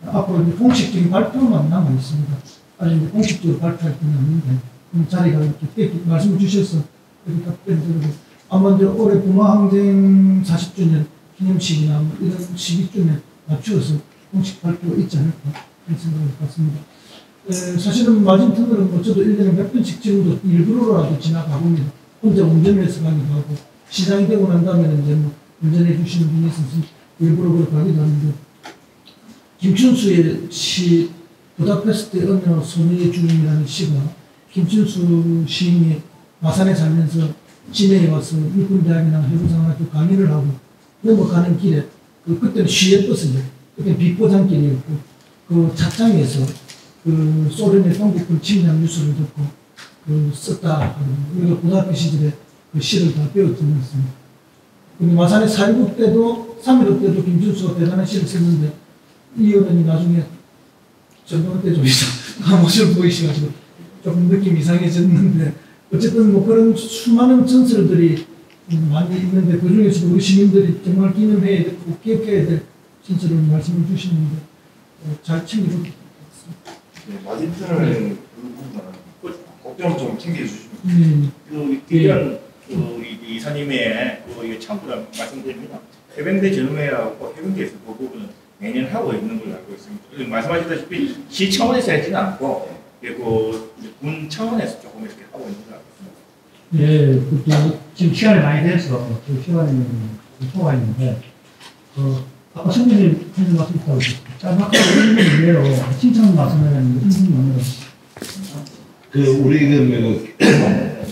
앞으로 이제 공식적인 발표만 남아 있습니다. 아직 이제 공식적으로 발표할 건 없는데 자리가 이렇게 말씀을 주셔서 이렇게 답변드리고 아마 이제 올해 부마항쟁 40주년 기념식이나 뭐 이런 시기쯤에 맞추어서 공식 발표가 있지 않을까 그런 생각을 갖습니다. 사실은 마진턴으로 뭐 저도 1년에 몇 번씩 지금도 일부러라도 지나가봅니다. 혼자 운전해서 가기도 하고 시장이 되고 난 다음에는 이제 뭐 운전해 주시는 분이 있어서 일부러 그렇게 가기도 하는데 김춘수의 시 부다페스트 어느 소녀의 주인이라는 시가 김춘수 시인이 마산에 살면서 진해에 와서 육군대학이나 해군사관학교 강의를 하고 넘어가는 길에 그때는 시외버스죠. 그때 비포장길이었고 그 차창에서 그 소련의 동국군 침략 뉴스를 듣고 썼다. 우리가 고등학교 시절에 그 시를 다 배웠던 것 같습니다. 마산의 4.19 때도 3.15 때도 김준수가 대단한 시를 썼는데 이 어른이 나중에 전두환 때 좀 모습을 보이셔가지고 조금 느낌이 이상해졌는데 어쨌든 뭐 그런 수많은 전설들이 많이 있는데 그 중에서도 우리 시민들이 정말 기념해야 되고 기억해야 될 전설을 말씀을 주시는데 잘 챙기고 있습니다. 네, 마진턴을 그 부분은 걱정 좀 챙겨주시면. 이런 우리 이사님의 그 참고를 말씀드립니다. 해병대 전후회하고 해병대에서 그 부분은 매년 하고 있는 걸로 알고 있습니다. 말씀하셨다시피 시 차원에서 하지는 않고 군 차원에서 조금 이렇게 하고 있는 걸로 알고 있습니다. 예, 지금 시간이 많이 돼서 그 시간이 소가 있는데 아까 선생님 하신 말씀 있다고 짤막하게 1분 이내로 칭찬 말씀하는 1분 넘어요. 우리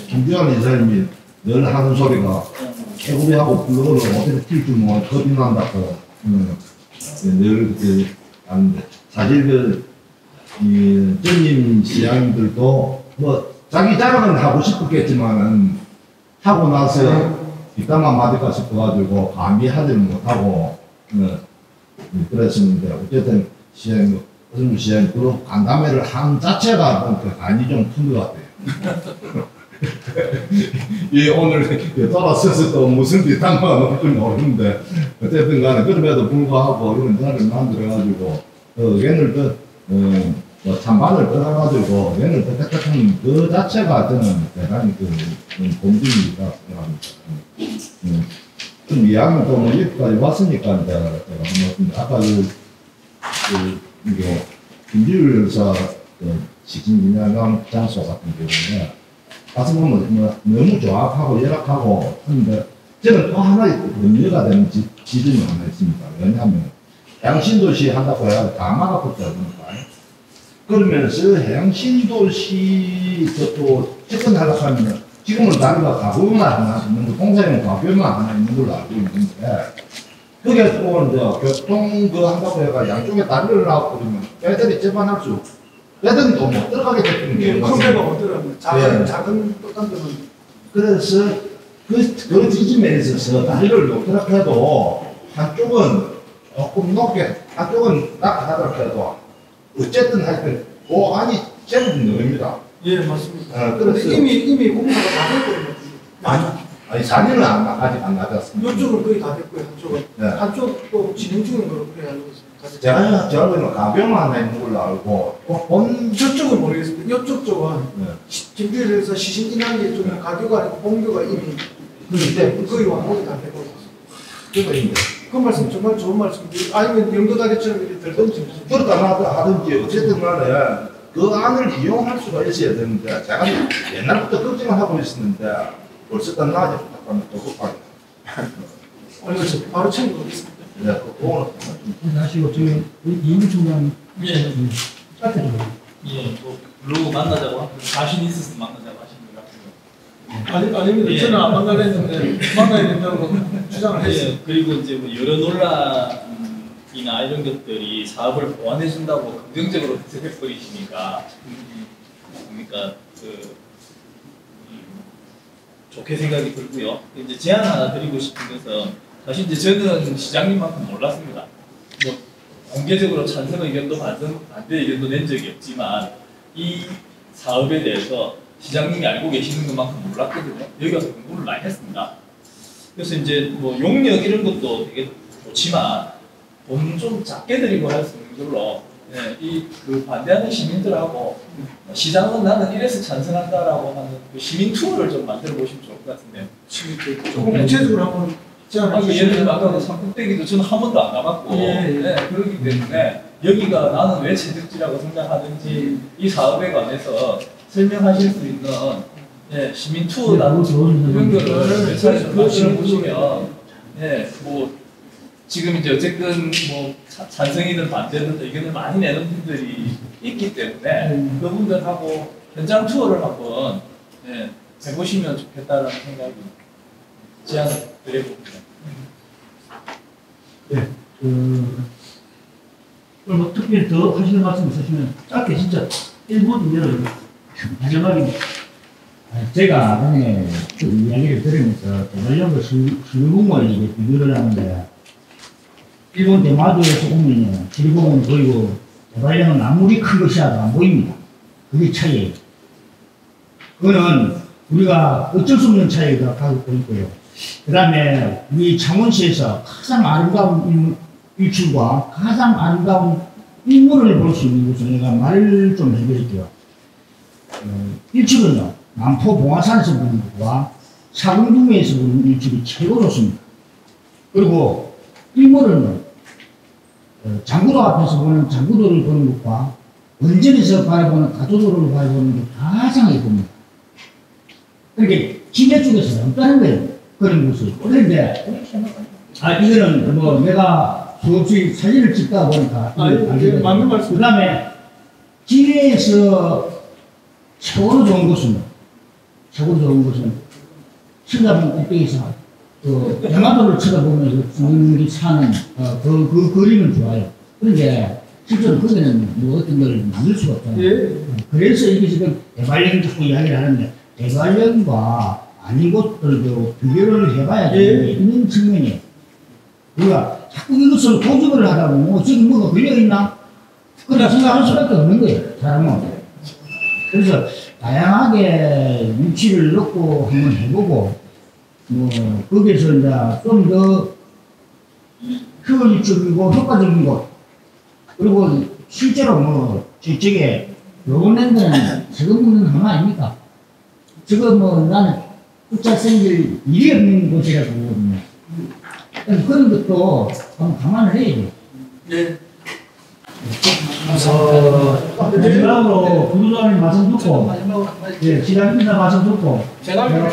김주환 이사님이 늘 하는 소리가 개구리하고 블로그를 어떻게 튈 줄 모르고 겁이 난다고 늘 하는데 사실 전임 시장님들도 뭐 자기 자랑은 하고 싶었겠지만은 하고 나서 뒷담화 맞을까 싶어가지고 감히 하지를 못하고 그랬었는데 어쨌든 시장님 어떤 시장님 그 간담회를 한 자체가 간이 좀 큰 것 같아요. 예, 오늘 돌아서서 또 무슨 뒷담화가 나올지 모르는데 어쨌든 간에 그럼에도 불구하고 이런 자리를 만들어가지고 얘를 뭐 찬반을 떠나가지고 얘를 택한 그 자체가 저는 대단히 공직이다 생각합니다. 좀 이야기는 또 뭐 여기까지 왔으니까 이제 제가 아까 이게 김지율 여사 시신기념관 장소 같은 경우에 가서 보면 너무 조악하고 열악하고 하는데 저는 또 하나의 문제가 되는 지점이 하나 있습니다. 왜냐하면 해양신도시 한다고 해야 다 막아붙어야 되니까. 그러면서 해양신도시 또 접근하려고 하면 지금은 다리가 가구만 하나 있는 거, 공사용 가구만 하나 있는 걸로 알고 있는데 그게 또 이제 교통 한다고 해가 양쪽에 다리를 놔고 그러면 애들이 접안할 수 애들은 또 못 들어가게 되는 게 큰 배가 못 들어가면 작은 똑같은 데는 그래서 그 지점에 있어서 다리를 놓더라도 해도 한쪽은 조금 높게 한쪽은 낮게 해도 어쨌든 하여튼 그 안이 제법 넓습니다. 예, 맞습니다. 그래서 이미 공사가 다 됐거든요. 아니 자리는 아직 안 낮았습니다. 이쪽은 거의 다 됐고요. 한쪽은 네. 한쪽도 진행 중인 거로 그래 알고 있습니다. 제가 보기에는 가병만 하나 있는 걸로 알고 저쪽은 모르겠습니다. 이쪽 쪽은 네. 김필에서 시신인한게 좀 가교가 아니고 본교가 이미 거의 완공이 다 되고 있습니다. 그 말씀 정말 좋은 말씀인데 아니면 영도다리처럼 이렇게 들던지 그렇다 하든지 어쨌든 간에 그 안을 이용할 수가 있어야 되는데 제가 옛날부터 걱정을 하고 있었는데 벌써 끝나지 못하면 또 급하게 바로 챙겨보겠습니다. 네, 그거는 하시고 지금 이인총장 예. 짧게요. 예, 뭐 블로그 만나자고 자신 있어서 만나자고 하신 것 같고요. 아닙니다. 예. 저는 안 만나랬는데 만나야 된다고 주장을 했어요. 예, 그리고 이제 뭐 여러 논란이나 이런 것들이 사업을 보완해 준다고 긍정적으로 해석해 버리시니까 그러니까 좋게 생각이 들고요. 이제 제안 하나 드리고 싶은 것은 사실 이제 저는 시장님만큼 몰랐습니다. 뭐 공개적으로 찬성 의견도 반대 의견도 낸 적이 없지만 이 사업에 대해서 시장님이 알고 계시는 것만큼 몰랐거든요. 여기 와서 공부를 많이 했습니다. 그래서 이제 뭐 용역 이런 것도 되게 좋지만 돈 좀 작게 들이고 할 수 있는 걸로 예, 그 반대하는 시민들하고 시장은 나는 이래서 찬성한다라고 하는 그 시민 투어를 좀 만들어 보시면 좋을 것 같은데요. 조금 구체적으로 한번 제안해 예를 들면 아까 산꼭대기도 저는 한 번도 안 가봤고 그렇기 때문에 여기가 나는 왜 채택지라고 생각하는지 이 사업에 관해서 설명하실 수 있는 시민 투어다 이런 거를 웹사이트에 만들어 보시면 뭐 지금 이제 어쨌든 뭐 찬성이든 반대든 의견을 많이 내는 분들이 있기 때문에 그분들하고 현장 투어를 한번 해보시면 좋겠다라는 생각이 제안을 드려봅니다. 네, 뭐 특별히 더 하시는 말씀 있으시면 짧게 진짜 1분 이내로 마지막입니다. 제가 아까 그 이야기를 들으면서 대관령과 수리공을 이제 비교를 하는데 일본 대마도에서 오면 지리공은 보이고 대관령은 아무리 큰 것이라도 안 보입니다. 그게 차이예요. 그거는 우리가 어쩔 수 없는 차이가 가지고 있고요. 그 다음에 우리 창원시에서 가장 아름다운 일출과 가장 아름다운 인물을 볼 수 있는 곳을 제가 말을 좀 해드릴게요. 일출은요, 남포 봉화산에서 보는 것과 사공동에서 보는 일출이 최고 좋습니다. 그리고 인물은 장구도 앞에서 보는 장구도를 보는 것과 원전에서 바라보는 가도도를 바라보는 게 가장 예쁩니다. 그렇게 기내 쪽에서 없다는 거예요. 그런 모습. 그런데, 이거는 뭐 내가 수없이 사진을 찍다 보니까. 맞는 말씀. 그 다음에, 기내에서 최고로 좋은 곳은, 신라분 꼭대기에서, 대마도를 쳐다보면서 주는이 사는, 그 그림은 좋아요. 그런데, 실제로 거기는 뭐 어떤 걸 만들 수가 없잖아요. 그래서 이게 지금 대관령 자꾸 이야기를 하는데, 대관령과 아닌 것들도 비교를 해봐야 되는 측면이에요. 우리가 자꾸 이것을 고집을 하다 보면 지금 뭐가 걸려있나? 그런 생각할 수밖에 없는 거예요. 사람은. 그래서 다양하게 위치를 넣고 한번 해보고 거기에서 이제 좀 더 효율적이고 효과적인 것 그리고 실제로 저게 로봇랜드는 세금 묻는 하나 아닙니까? 저거 나는 숫자 생길 일이 없는 곳이라고 보거든요. 그런 것도 한번 감안을 해야죠. 네. 마지막으로 부부장님 말씀 듣고, 시장님들 말씀 듣고, 제가 알기로는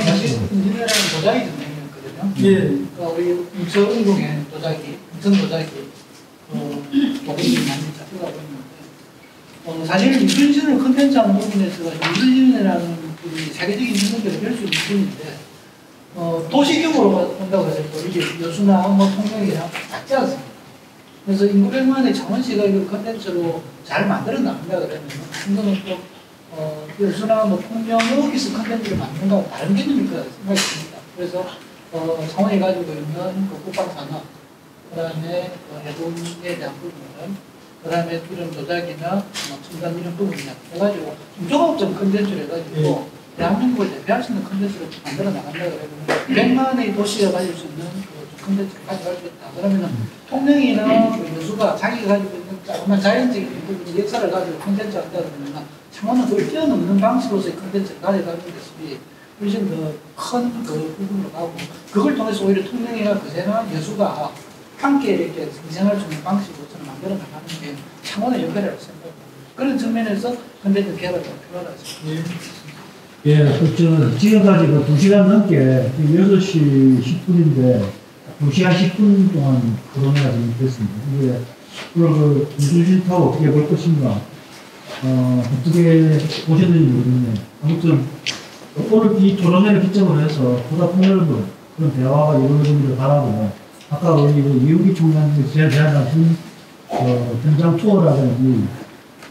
인지니어라는 도자기 전쟁이었거든요. 그러니까 우리 인천운동의 도자기, 인천 도자기, 도구들이 많이 잡혀가고 있는데, 사실 유순신을 컨텐츠하는 부분에서 유순신이라는 분이 세계적인 인물들을 뵐 수 있는 분인데, 도시경으로 본다고 해서 이게 여수나 통영이랑 작지 않습니다. 그래서 인구 100만의 창원시가 이걸 컨텐츠로 잘 만들어 나간다 그러면 이거는 또 여수나 통영 여기서 컨텐츠를 만드는 거하고 다른 개념일 거라 생각이 듭니다. 그래서 창원이 가지고 있는 국방산업, 그 다음에 해군에 대한 부분은, 그 다음에 이런 도자기나 첨단 이런 부분이나 해가지고 종합적 컨텐츠를 해가지고 대한민국을 대표할 수 있는 컨텐츠를 만들어 나간다 그러면 100만의 도시가 가질 수 있는 컨텐츠를 가져갈 수 있다. 그러면은 통영이나 여수가 자기가 가지고 있는 조그만 자연적인 부분, 역사를 가지고 컨텐츠 한다 그러면 창원은 그걸 뛰어넘는 방식으로서의 컨텐츠를 가져가는 것이 훨씬 더 큰 그 부분으로 가고, 그걸 통해서 오히려 통영이나 그새나 여수가 함께 이렇게 생생할 수 있는 방식으로 저는 만들어 나가는 게 창원의 역할이라고 생각합니다. 그런 측면에서 컨텐츠 개발이 필요하다고 생각합니다. 지금까지 2시간 넘게 6시 10분인데 2시간 10분 동안 토론회가 지금 됐습니다. 이게 그 유순신 타워 어떻게 볼 것인가, 어떻게 보셨는지 모르겠네요. 아무튼 오늘 이 토론회를 기점으로 해서 보다 폭넓은 그런 대화가 이루어지기를 바라고, 아까 우리 이용기 총장님이 제안하신 현장 투어라든지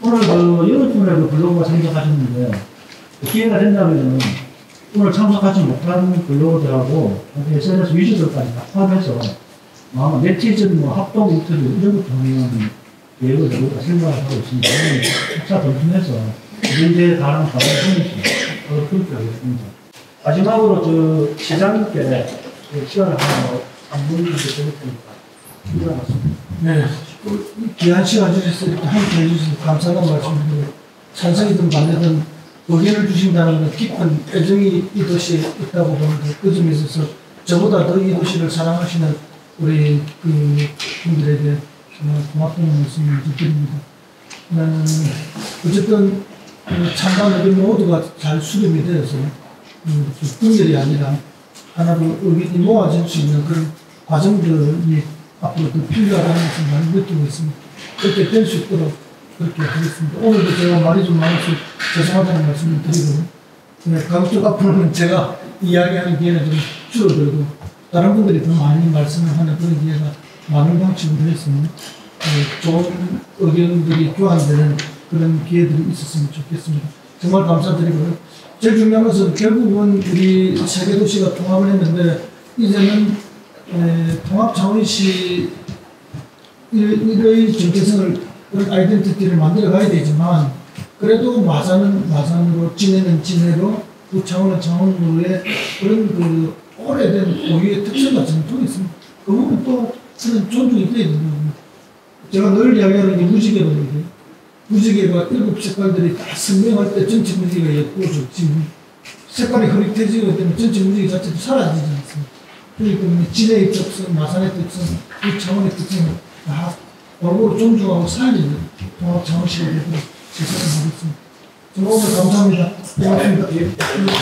오늘 여러분의 블로그가 참석하셨는데 기회가 된다면 오늘 참석하지 못한 블로거들하고 SNS 유저들까지 다 포함해서 아마 네티즌 합동 인터뷰 이런 것도 하면 예를 들어 생각을 하고 있습니다. 차 검토해서 문제에 다른 답을 보내주시면 그렇게 하겠습니다. 마지막으로 시장님께 시간을 안 보내는 게 좋을 테니까. 이거 맞습니다. 네. 귀한 시간 주셔서 이렇게 함께 해주셔서 감사하다는 말씀드리고, 찬성이든 반대든 의견을 주신다는 건 깊은 애정이 이 도시에 있다고 보는데, 그 점에 있어서 저보다 더 이 도시를 사랑하시는 우리 그 분들에게 정말 고맙다는 말씀을 드립니다. 어쨌든 찬반 의견 모두가 잘 수렴이 되어서 분열이 아니라 하나로 의견이 모아질 수 있는 그런 과정들이 앞으로 더 필요하다는 것을 많이 느끼고 있습니다. 그렇게 될 수 있도록 그렇게 하겠습니다. 오늘도 제가 말이 좀 많아서 죄송하다는 말씀을 드리고, 가급적 앞으로는 제가 이야기하는 기회는 좀 줄어들고 다른 분들이 더 많이 말씀을 하는 그런 기회가 많은 방식으로 했으면 좋은 의견들이 교환되는 그런 기회들이 있었으면 좋겠습니다. 정말 감사드리고요. 제일 중요한 것은 결국은 우리 세계 도시가 통합을 했는데 이제는 통합 차원시 일의 정체성을 그런 아이덴티티를 만들어 가야 되지만 그래도 마산은 마산으로 진해는 진해로 그 차원은 차원으로의 그런 그 오래된 고유의 특성과 전통이 있습니다. 그 부분 또 저는 존중이 돼야 된다고. 제가 늘 이야기하는 게 무지개로 얘기해요. 무지개가 7 색깔들이 다 선명할 때 전체 무지개가 예쁘고 지금 색깔이 흐릿해지게 되면 전체 무지개 자체도 사라지지 않습니다. 그렇기 때문에 진해의 특성, 마산의 특성, 그 차원의 특성을 다 골고루 존중하고 살리는 통합 차원시가 되도록 최선을 다하겠습니다. 정말 오늘 감사합니다. 고맙습니다.